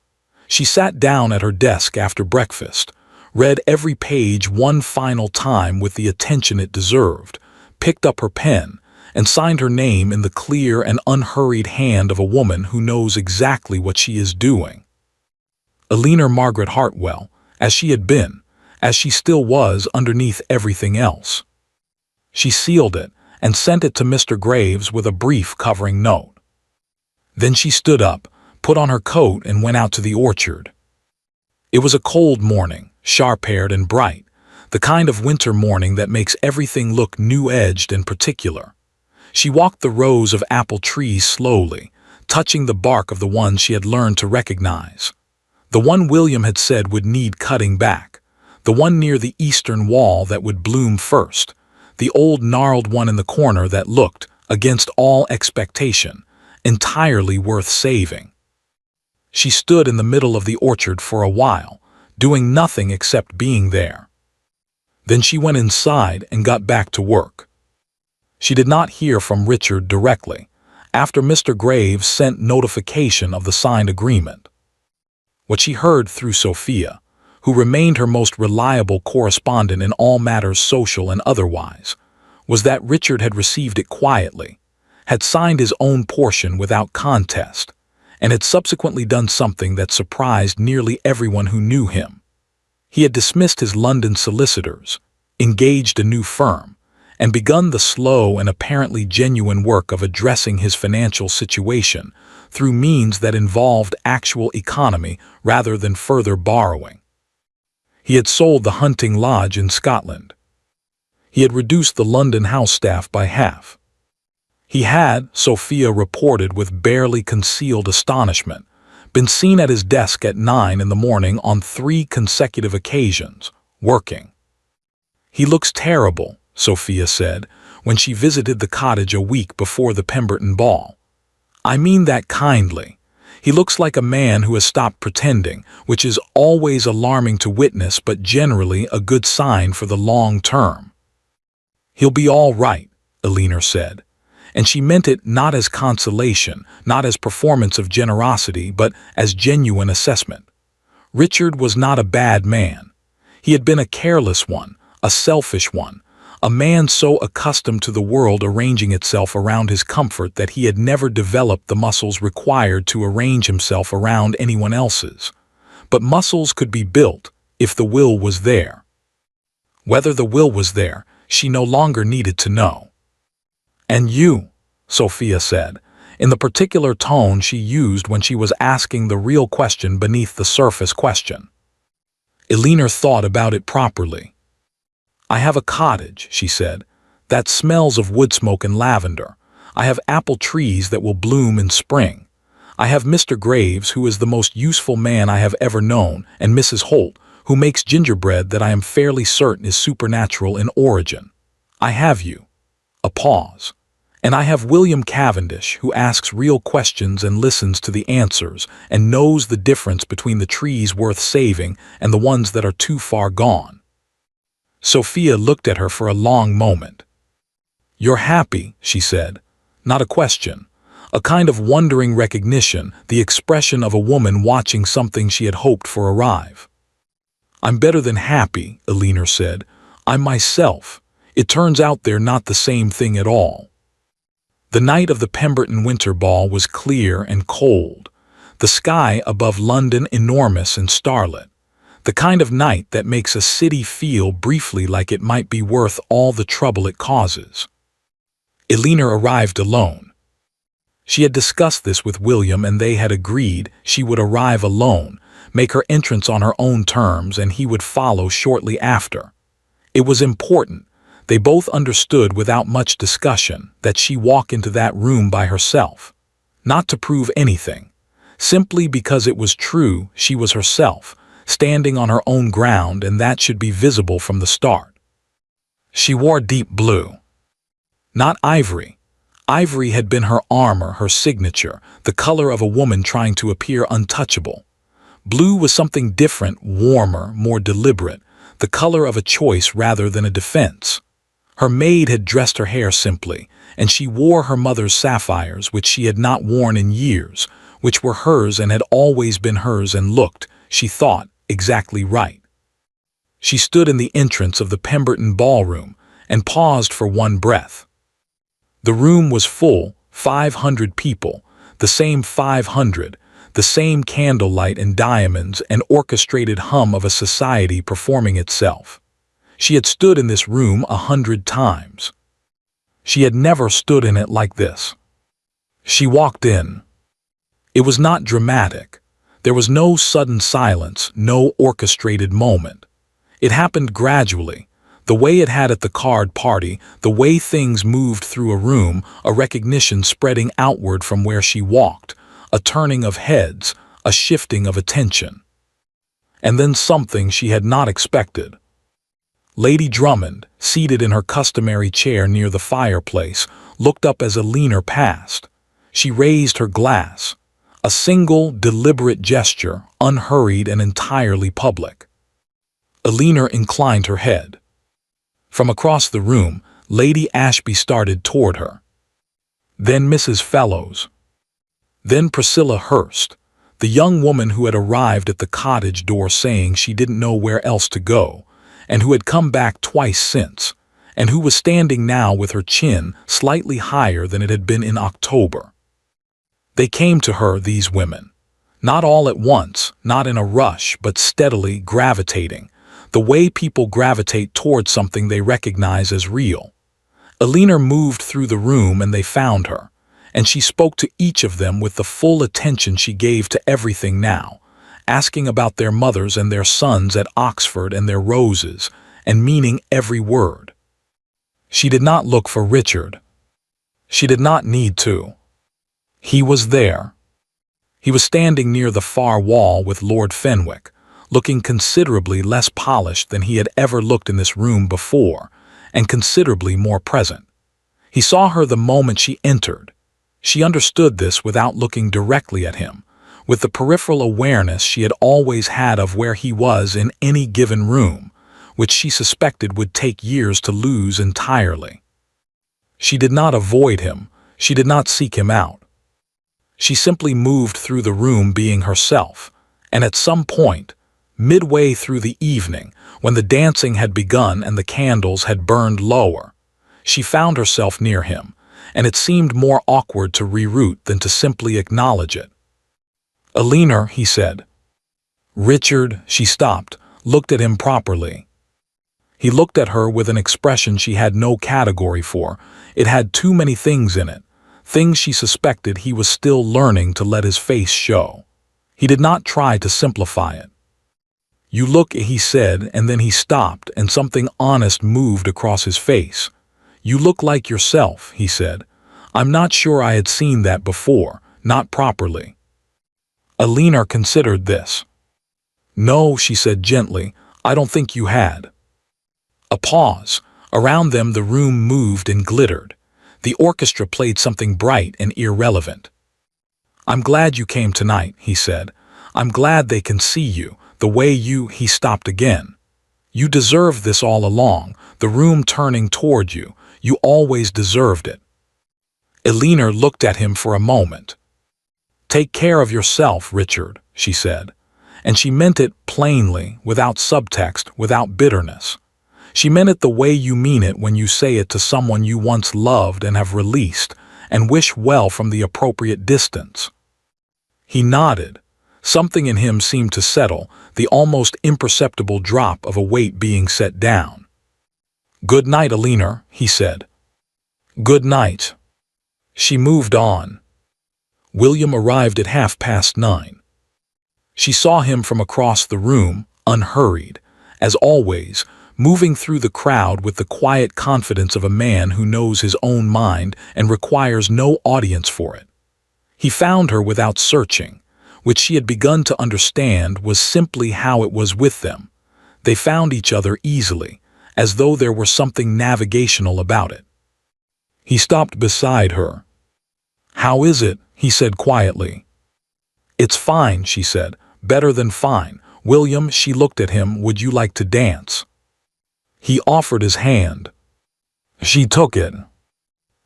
She sat down at her desk after breakfast, read every page one final time with the attention it deserved, picked up her pen, and signed her name in the clear and unhurried hand of a woman who knows exactly what she is doing. Eleanor Margaret Hartwell, as she had been, as she still was underneath everything else. She sealed it and sent it to Mr. Graves with a brief covering note. Then she stood up, put on her coat, and went out to the orchard. It was a cold morning, sharp-haired and bright, the kind of winter morning that makes everything look new-edged and particular. She walked the rows of apple trees slowly, touching the bark of the ones she had learned to recognize. The one William had said would need cutting back, the one near the eastern wall that would bloom first, the old gnarled one in the corner that looked, against all expectation, entirely worth saving. She stood in the middle of the orchard for a while, doing nothing except being there. Then she went inside and got back to work. She did not hear from Richard directly, after Mr. Graves sent notification of the signed agreement. What she heard through Sophia, who remained her most reliable correspondent in all matters social and otherwise, was that Richard had received it quietly, had signed his own portion without contest, and had subsequently done something that surprised nearly everyone who knew him. He had dismissed his London solicitors, engaged a new firm, and begun the slow and apparently genuine work of addressing his financial situation through means that involved actual economy rather than further borrowing. He had sold the hunting lodge in Scotland. He had reduced the London house staff by half. He had, Sophia reported with barely concealed astonishment, been seen at his desk at 9 in the morning on 3 consecutive occasions, working. "He looks terrible," Sophia said, when she visited the cottage a week before the Pemberton ball. "I mean that kindly. He looks like a man who has stopped pretending, which is always alarming to witness but generally a good sign for the long term." "He'll be all right," Elinor said, and she meant it not as consolation, not as performance of generosity, but as genuine assessment. Richard was not a bad man. He had been a careless one, a selfish one, a man so accustomed to the world arranging itself around his comfort that he had never developed the muscles required to arrange himself around anyone else's. But muscles could be built if the will was there. Whether the will was there, she no longer needed to know. "And you," Sophia said, in the particular tone she used when she was asking the real question beneath the surface question. Elinor thought about it properly. "I have a cottage," she said, "that smells of wood smoke and lavender. I have apple trees that will bloom in spring. I have Mr. Graves, who is the most useful man I have ever known, and Mrs. Holt, who makes gingerbread that I am fairly certain is supernatural in origin. I have you." A pause. "And I have William Cavendish, who asks real questions and listens to the answers and knows the difference between the trees worth saving and the ones that are too far gone." Sophia looked at her for a long moment. "You're happy," she said. Not a question. A kind of wondering recognition, the expression of a woman watching something she had hoped for arrive. "I'm better than happy," Elinor said. "I'm myself. It turns out they're not the same thing at all." The night of the Pemberton Winter Ball was clear and cold, the sky above London enormous and starlit, the kind of night that makes a city feel briefly like it might be worth all the trouble it causes. Elinor arrived alone. She had discussed this with William and they had agreed she would arrive alone, make her entrance on her own terms, and he would follow shortly after. It was important. They both understood without much discussion that she walk into that room by herself. Not to prove anything. Simply because it was true she was herself, standing on her own ground, and that should be visible from the start. She wore deep blue. Not ivory. Ivory had been her armor, her signature, the color of a woman trying to appear untouchable. Blue was something different, warmer, more deliberate, the color of a choice rather than a defense. Her maid had dressed her hair simply, and she wore her mother's sapphires, which she had not worn in years, which were hers and had always been hers and looked, she thought, exactly right. She stood in the entrance of the Pemberton ballroom and paused for one breath. The room was full, 500 people, the same 500, the same candlelight and diamonds and orchestrated hum of a society performing itself. She had stood in this room 100 times. She had never stood in it like this. She walked in. It was not dramatic. There was no sudden silence, no orchestrated moment. It happened gradually, the way it had at the card party, the way things moved through a room, a recognition spreading outward from where she walked, a turning of heads, a shifting of attention. And then something she had not expected. Lady Drummond, seated in her customary chair near the fireplace, looked up as Elinor passed. She raised her glass. A single, deliberate gesture, unhurried and entirely public. Elinor inclined her head. From across the room, Lady Ashby started toward her. Then Mrs. Fellows. Then Priscilla Hurst, the young woman who had arrived at the cottage door saying she didn't know where else to go, and who had come back twice since, and who was standing now with her chin slightly higher than it had been in October. They came to her, these women. Not all at once, not in a rush, but steadily gravitating, the way people gravitate towards something they recognize as real. Alina moved through the room and they found her, and she spoke to each of them with the full attention she gave to everything now, asking about their mothers and their sons at Oxford and their roses, and meaning every word. She did not look for Richard. She did not need to. He was there. He was standing near the far wall with Lord Fenwick, looking considerably less polished than he had ever looked in this room before, and considerably more present. He saw her the moment she entered. She understood this without looking directly at him, with the peripheral awareness she had always had of where he was in any given room, which she suspected would take years to lose entirely. She did not avoid him. She did not seek him out. She simply moved through the room being herself, and at some point, midway through the evening, when the dancing had begun and the candles had burned lower, she found herself near him, and it seemed more awkward to reroute than to simply acknowledge it. "Alina," he said. "Richard," she stopped, looked at him properly. He looked at her with an expression she had no category for. It had too many things in it, things she suspected he was still learning to let his face show. He did not try to simplify it. "You look," he said, and then he stopped, and something honest moved across his face. "You look like yourself," he said. "I'm not sure I had seen that before, not properly." Alina considered this. "No," she said gently, "I don't think you had." A pause. Around them the room moved and glittered. The orchestra played something bright and irrelevant. "I'm glad you came tonight," he said. "I'm glad they can see you, the way you—" He stopped again. "You deserved this all along, the room turning toward you. You always deserved it." Alina looked at him for a moment. "Take care of yourself, Richard," she said. And she meant it plainly, without subtext, without bitterness. She meant it the way you mean it when you say it to someone you once loved and have released, and wish well from the appropriate distance. He nodded. Something in him seemed to settle, the almost imperceptible drop of a weight being set down. "Good night, Alina," he said. "Good night." She moved on. William arrived at 9:30. She saw him from across the room, unhurried, as always, moving through the crowd with the quiet confidence of a man who knows his own mind and requires no audience for it. He found her without searching, which she had begun to understand was simply how it was with them. They found each other easily, as though there were something navigational about it. He stopped beside her. "How is it?" he said quietly. "It's fine," she said. "Better than fine. William," she looked at him, "would you like to dance?" He offered his hand. She took it.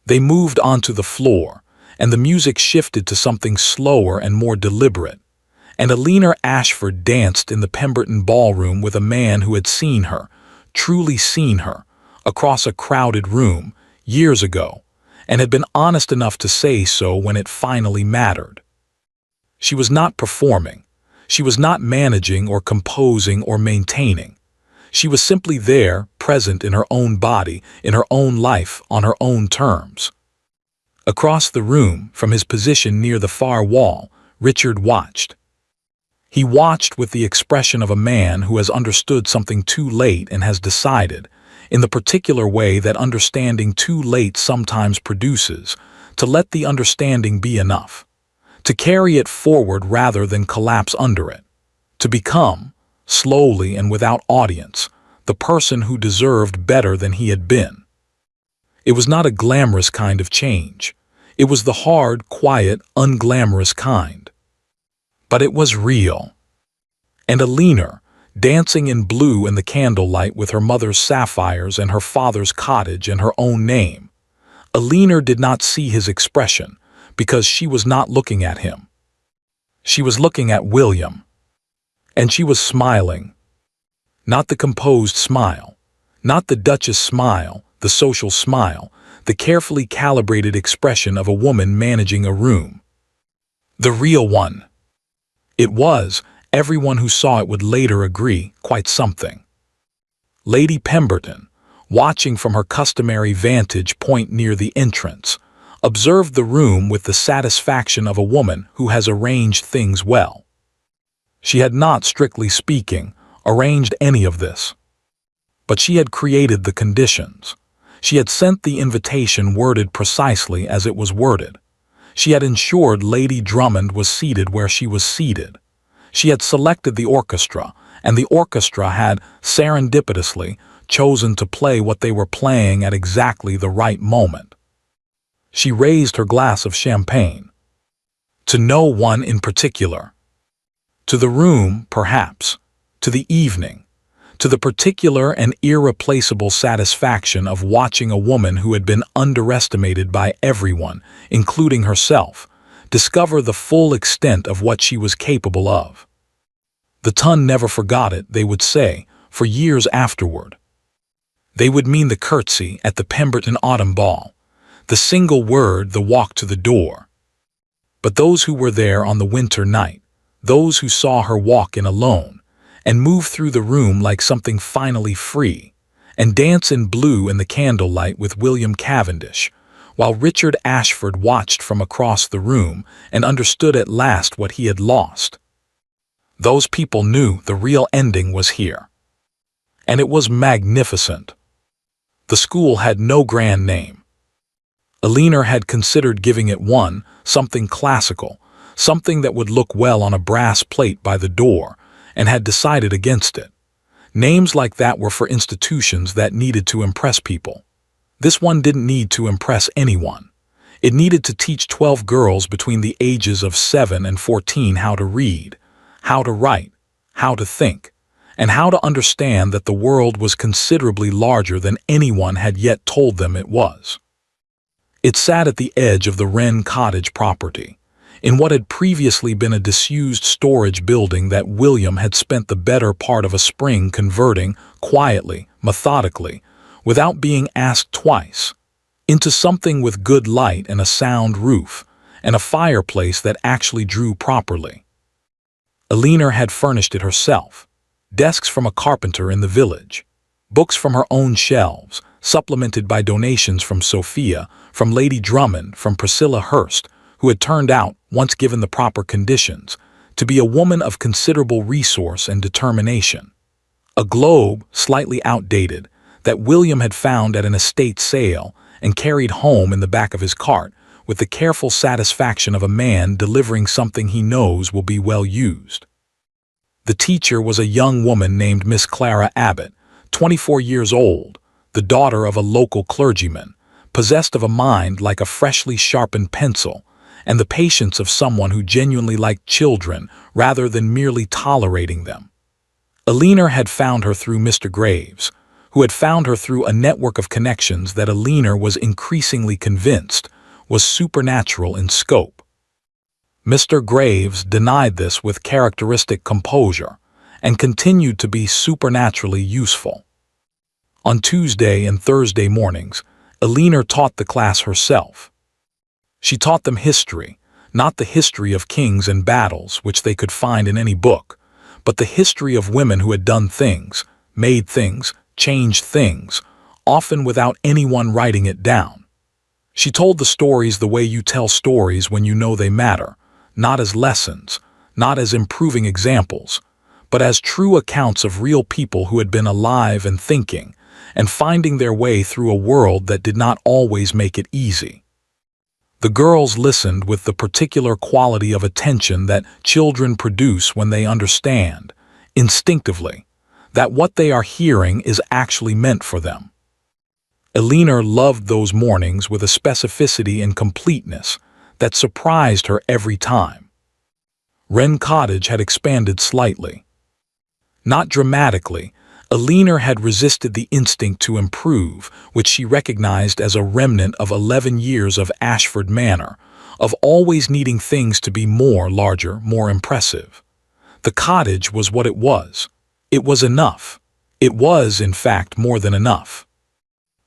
They moved onto the floor, and the music shifted to something slower and more deliberate, and Alina Ashford danced in the Pemberton ballroom with a man who had seen her, truly seen her, across a crowded room, years ago, and had been honest enough to say so when it finally mattered. She was not performing. She was not managing or composing or maintaining. She was simply there, present in her own body, in her own life, on her own terms. Across the room, from his position near the far wall, Richard watched. He watched with the expression of a man who has understood something too late and has decided, in the particular way that understanding too late sometimes produces, to let the understanding be enough, to carry it forward rather than collapse under it, to become, slowly and without audience, the person who deserved better than he had been. It was not a glamorous kind of change. It was the hard, quiet, unglamorous kind. But it was real. And Alina, dancing in blue in the candlelight with her mother's sapphires and her father's cottage and her own name, Alina did not see his expression because she was not looking at him. She was looking at William. And she was smiling. Not the composed smile, not the Duchess smile, the social smile, the carefully calibrated expression of a woman managing a room. The real one. It was, everyone who saw it would later agree, quite something. Lady Pemberton, watching from her customary vantage point near the entrance, observed the room with the satisfaction of a woman who has arranged things well. She had not, strictly speaking, arranged any of this. But she had created the conditions. She had sent the invitation worded precisely as it was worded. She had ensured Lady Drummond was seated where she was seated. She had selected the orchestra, and the orchestra had, serendipitously, chosen to play what they were playing at exactly the right moment. She raised her glass of champagne. To no one in particular. To the room, perhaps. To the evening. To the particular and irreplaceable satisfaction of watching a woman who had been underestimated by everyone, including herself, discover the full extent of what she was capable of. The ton never forgot it, they would say, for years afterward. They would mean the curtsy at the Pemberton Autumn Ball, the single word, the walk to the door. But those who were there on the winter night, those who saw her walk in alone, and move through the room like something finally free, and dance in blue in the candlelight with William Cavendish, while Richard Ashford watched from across the room and understood at last what he had lost. Those people knew the real ending was here. And it was magnificent. The school had no grand name. Elinor had considered giving it one, something classical, something that would look well on a brass plate by the door, and had decided against it. Names like that were for institutions that needed to impress people. This one didn't need to impress anyone. It needed to teach 12 girls between the ages of 7 and 14 how to read, how to write, how to think, and how to understand that the world was considerably larger than anyone had yet told them it was. It sat at the edge of the Wren Cottage property, in what had previously been a disused storage building that William had spent the better part of a spring converting, quietly, methodically, without being asked twice, into something with good light and a sound roof, and a fireplace that actually drew properly. Elinor had furnished it herself. Desks from a carpenter in the village, books from her own shelves, supplemented by donations from Sophia, from Lady Drummond, from Priscilla Hurst, who had turned out, once given the proper conditions, to be a woman of considerable resource and determination. A globe, slightly outdated, that William had found at an estate sale and carried home in the back of his cart, with the careful satisfaction of a man delivering something he knows will be well used. The teacher was a young woman named Miss Clara Abbott, 24 years old, the daughter of a local clergyman, possessed of a mind like a freshly sharpened pencil, and the patience of someone who genuinely liked children rather than merely tolerating them. Elinor had found her through Mr. Graves, who had found her through a network of connections that Elinor was increasingly convinced was supernatural in scope. Mr. Graves denied this with characteristic composure and continued to be supernaturally useful. On Tuesday and Thursday mornings, Elinor taught the class herself. She taught them history, not the history of kings and battles which they could find in any book, but the history of women who had done things, made things, changed things, often without anyone writing it down. She told the stories the way you tell stories when you know they matter, not as lessons, not as improving examples, but as true accounts of real people who had been alive and thinking, and finding their way through a world that did not always make it easy. The girls listened with the particular quality of attention that children produce when they understand, instinctively, that what they are hearing is actually meant for them. Elinor loved those mornings with a specificity and completeness that surprised her every time. Wren Cottage had expanded slightly. Not dramatically, Elinor had resisted the instinct to improve, which she recognized as a remnant of 11 years of Ashford Manor, of always needing things to be more larger, more impressive. The cottage was what it was. It was enough. It was, in fact, more than enough.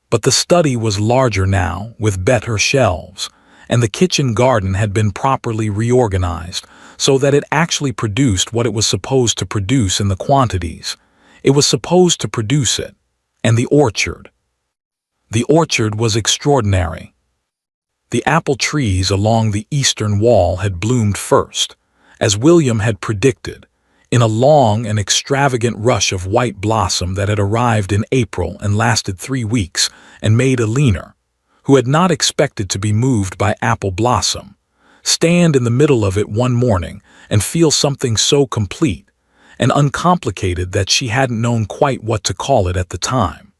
But the study was larger now, with better shelves, and the kitchen garden had been properly reorganized so that it actually produced what it was supposed to produce in the quantities. It was supposed to produce it, and the orchard, The orchard was extraordinary. The apple trees along the eastern wall had bloomed first, as William had predicted, in a long and extravagant rush of white blossom that had arrived in April and lasted 3 weeks and made Alina, who had not expected to be moved by apple blossom, stand in the middle of it one morning and feel something so complete and uncomplicated that she hadn't known quite what to call it at the time.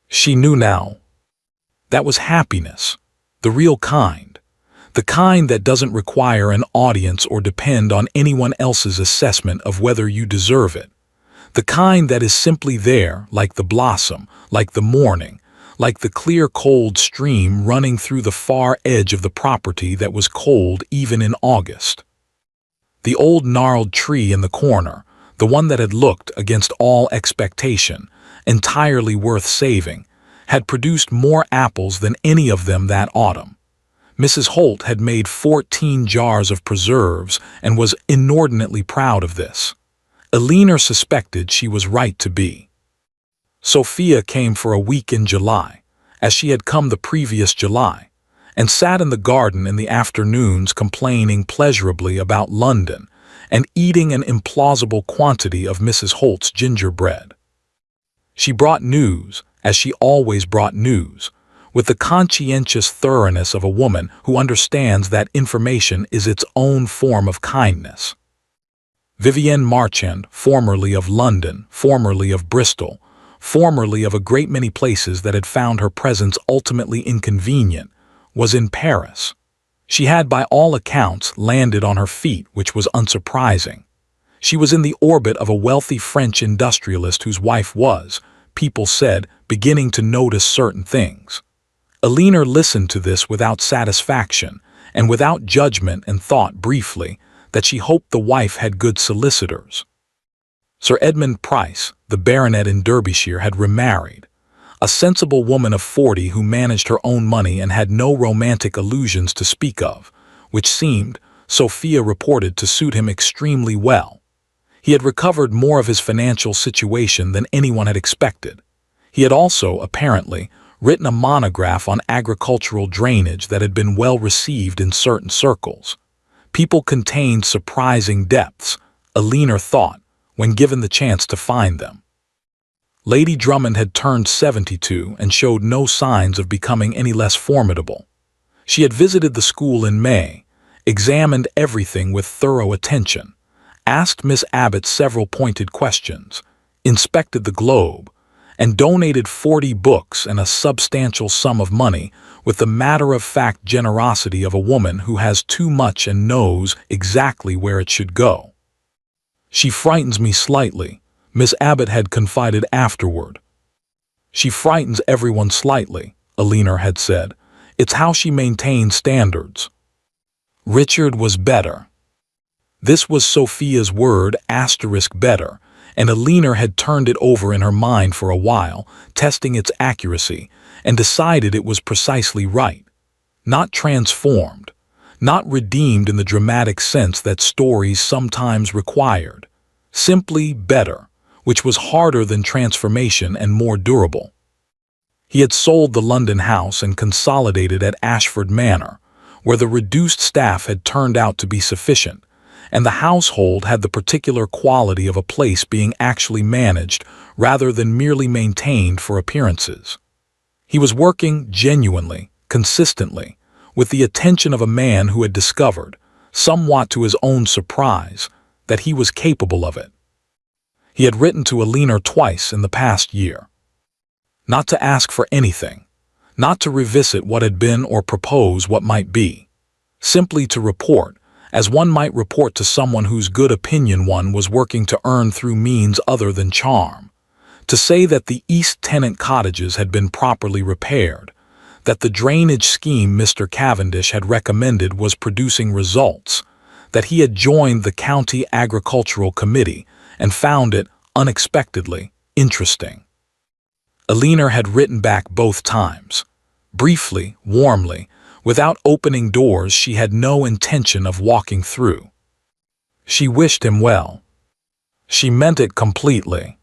She knew now. That was happiness, the real kind, the kind that doesn't require an audience or depend on anyone else's assessment of whether you deserve it, the kind that is simply there, like the blossom, like the morning, like the clear cold stream running through the far edge of the property that was cold even in August. The old gnarled tree in the corner, the one that had looked, against all expectation, entirely worth saving, had produced more apples than any of them that autumn. Mrs. Holt had made 14 jars of preserves and was inordinately proud of this. Alina suspected she was right to be. Sophia came for a week in July, as she had come the previous July, and sat in the garden in the afternoons complaining pleasurably about London and eating an implausible quantity of Mrs. Holt's gingerbread. She brought news, as she always brought news, with the conscientious thoroughness of a woman who understands that information is its own form of kindness. Vivienne Marchand, formerly of London, formerly of Bristol, formerly of a great many places that had found her presence ultimately inconvenient, was in Paris. She had by all accounts landed on her feet, which was unsurprising. She was in the orbit of a wealthy French industrialist whose wife was, people said, beginning to notice certain things. Alina listened to this without satisfaction and without judgment, and thought briefly that she hoped the wife had good solicitors. Sir Edmund Price, the baronet in Derbyshire, had remarried, a sensible woman of 40 who managed her own money and had no romantic illusions to speak of, which seemed, Sophia reported, to suit him extremely well. He had recovered more of his financial situation than anyone had expected. He had also, apparently, written a monograph on agricultural drainage that had been well received in certain circles. People contained surprising depths, Alina thought, when given the chance to find them. Lady Drummond had turned 72 and showed no signs of becoming any less formidable. She had visited the school in May, examined everything with thorough attention, asked Miss Abbott several pointed questions, inspected the globe, and donated 40 books and a substantial sum of money with the matter-of-fact generosity of a woman who has too much and knows exactly where it should go. "She frightens me slightly," Miss Abbott had confided afterward. "She frightens everyone slightly," Alina had said. "It's how she maintains standards." Richard was better. This was Sophia's word, *better, and Alina had turned it over in her mind for a while, testing its accuracy, and decided it was precisely right. Not transformed, not redeemed in the dramatic sense that stories sometimes required. Simply better, which was harder than transformation and more durable. He had sold the London house and consolidated at Ashford Manor, where the reduced staff had turned out to be sufficient, and the household had the particular quality of a place being actually managed rather than merely maintained for appearances. He was working genuinely, consistently, with the attention of a man who had discovered, somewhat to his own surprise, that he was capable of it. He had written to Alina twice in the past year. Not to ask for anything, not to revisit what had been or propose what might be, simply to report, as one might report to someone whose good opinion one was working to earn through means other than charm, to say that the East Tenant cottages had been properly repaired, that the drainage scheme Mr. Cavendish had recommended was producing results, that he had joined the County Agricultural Committee and found it, unexpectedly, interesting. Alina had written back both times, briefly, warmly, without opening doors she had no intention of walking through. She wished him well. She meant it completely.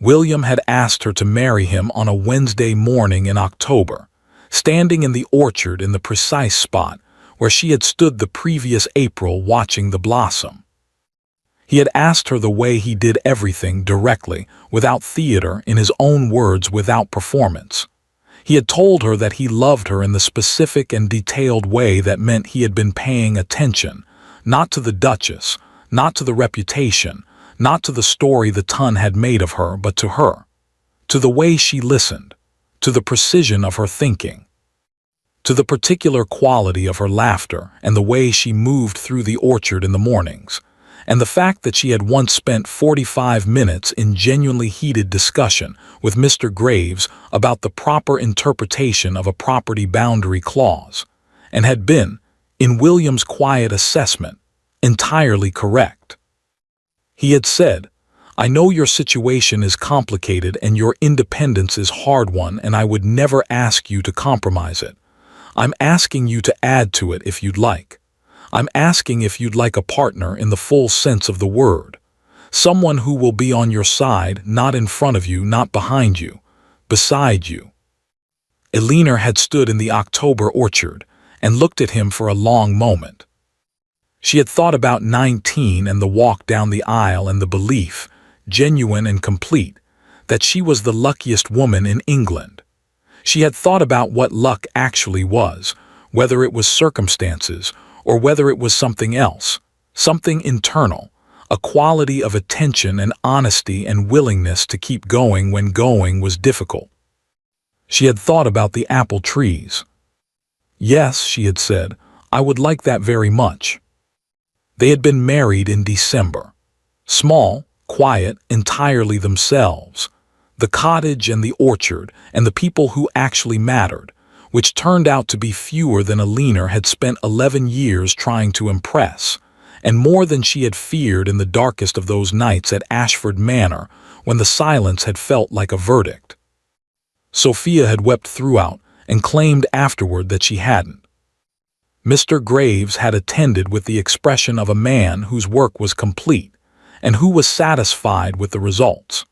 William had asked her to marry him on a Wednesday morning in October, standing in the orchard in the precise spot where she had stood the previous April watching the blossom. He had asked her the way he did everything directly, without theater, in his own words, without performance. He had told her that he loved her in the specific and detailed way that meant he had been paying attention, not to the Duchess, not to the reputation, not to the story the Ton had made of her, but to her, to the way she listened, to the precision of her thinking, to the particular quality of her laughter and the way she moved through the orchard in the mornings, and the fact that she had once spent 45 minutes in genuinely heated discussion with Mr. Graves about the proper interpretation of a property boundary clause, and had been, in William's quiet assessment, entirely correct. He had said, "I know your situation is complicated and your independence is hard one, and I would never ask you to compromise it. I'm asking you to add to it if you'd like. I'm asking if you'd like a partner in the full sense of the word. Someone who will be on your side, not in front of you, not behind you, beside you." Eleanor had stood in the October orchard and looked at him for a long moment. She had thought about 19 and the walk down the aisle and the belief, genuine and complete, that she was the luckiest woman in England. She had thought about what luck actually was, whether it was circumstances or whether it was something else, something internal, a quality of attention and honesty and willingness to keep going when going was difficult. She had thought about the apple trees. "Yes," she had said, "I would like that very much." They had been married in December. Small, quiet, entirely themselves. The cottage and the orchard and the people who actually mattered, which turned out to be fewer than Eleanor had spent 11 years trying to impress, and more than she had feared in the darkest of those nights at Ashford Manor when the silence had felt like a verdict. Sophia had wept throughout and claimed afterward that she hadn't. Mr. Graves had attended with the expression of a man whose work was complete and who was satisfied with the results.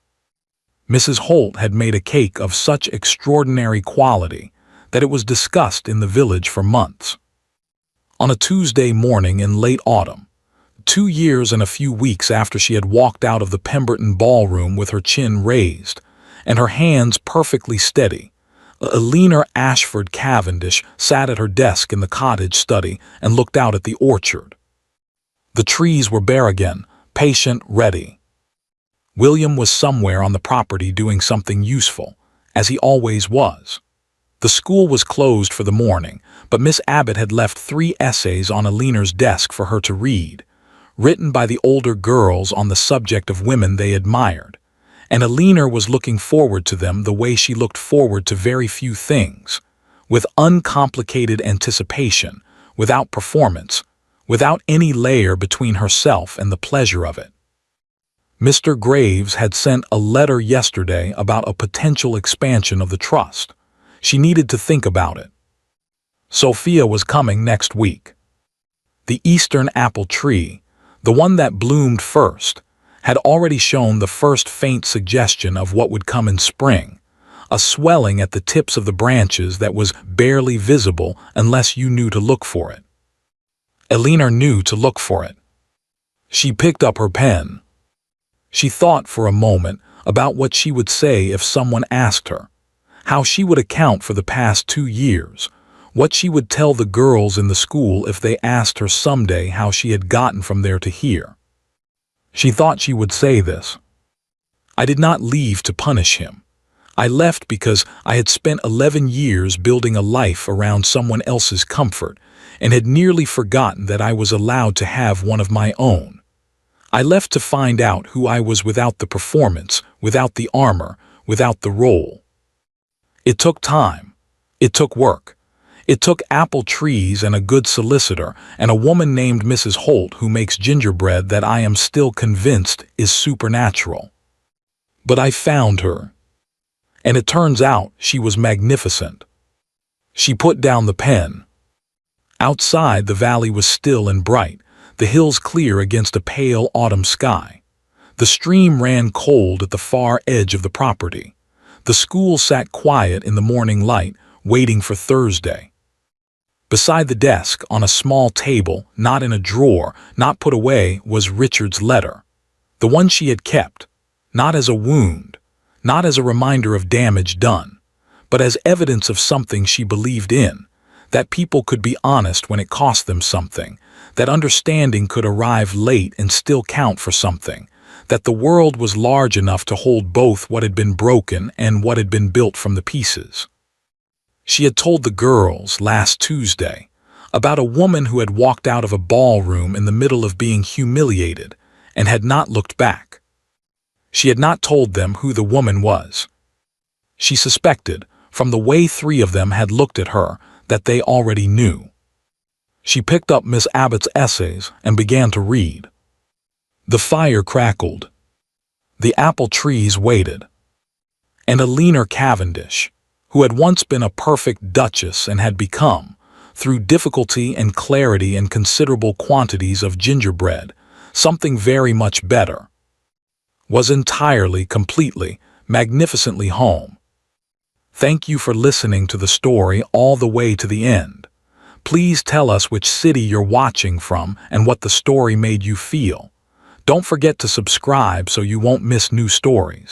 Mrs. Holt had made a cake of such extraordinary quality that it was discussed in the village for months. On a Tuesday morning in late autumn, 2 years and a few weeks after she had walked out of the Pemberton ballroom with her chin raised and her hands perfectly steady, Eleanor Ashford Cavendish sat at her desk in the cottage study and looked out at the orchard. The trees were bare again, patient, ready. William was somewhere on the property doing something useful, as he always was. The school was closed for the morning, but Miss Abbott had left 3 essays on Eleanor's desk for her to read, written by the older girls on the subject of women they admired, and Eleanor was looking forward to them the way she looked forward to very few things, with uncomplicated anticipation, without performance, without any layer between herself and the pleasure of it. Mr. Graves had sent a letter yesterday about a potential expansion of the trust. She needed to think about it. Sophia was coming next week. The eastern apple tree, the one that bloomed first, had already shown the first faint suggestion of what would come in spring, a swelling at the tips of the branches that was barely visible unless you knew to look for it. Eleanor knew to look for it. She picked up her pen. She thought for a moment about what she would say if someone asked her, how she would account for the past 2 years, what she would tell the girls in the school if they asked her someday how she had gotten from there to here. She thought she would say this: "I did not leave to punish him. I left because I had spent 11 years building a life around someone else's comfort and had nearly forgotten that I was allowed to have one of my own. I left to find out who I was without the performance, without the armor, without the role. It took time. It took work. It took apple trees and a good solicitor and a woman named Mrs. Holt who makes gingerbread that I am still convinced is supernatural. But I found her. And it turns out she was magnificent." She put down the pen. Outside, the valley was still and bright, the hills clear against a pale autumn sky. The stream ran cold at the far edge of the property. The school sat quiet in the morning light, waiting for Thursday. Beside the desk, on a small table, not in a drawer, not put away, was Richard's letter. The one she had kept, not as a wound, not as a reminder of damage done, but as evidence of something she believed in, that people could be honest when it cost them something, that understanding could arrive late and still count for something, that the world was large enough to hold both what had been broken and what had been built from the pieces. She had told the girls last Tuesday about a woman who had walked out of a ballroom in the middle of being humiliated and had not looked back. She had not told them who the woman was. She suspected, from the way 3 of them had looked at her, that they already knew. She picked up Miss Abbott's essays and began to read. The fire crackled. The apple trees waited. And a leaner Cavendish, who had once been a perfect Duchess and had become, through difficulty and clarity and considerable quantities of gingerbread, something very much better, was entirely, completely, magnificently home. Thank you for listening to the story all the way to the end. Please tell us which city you're watching from and what the story made you feel. Don't forget to subscribe so you won't miss new stories.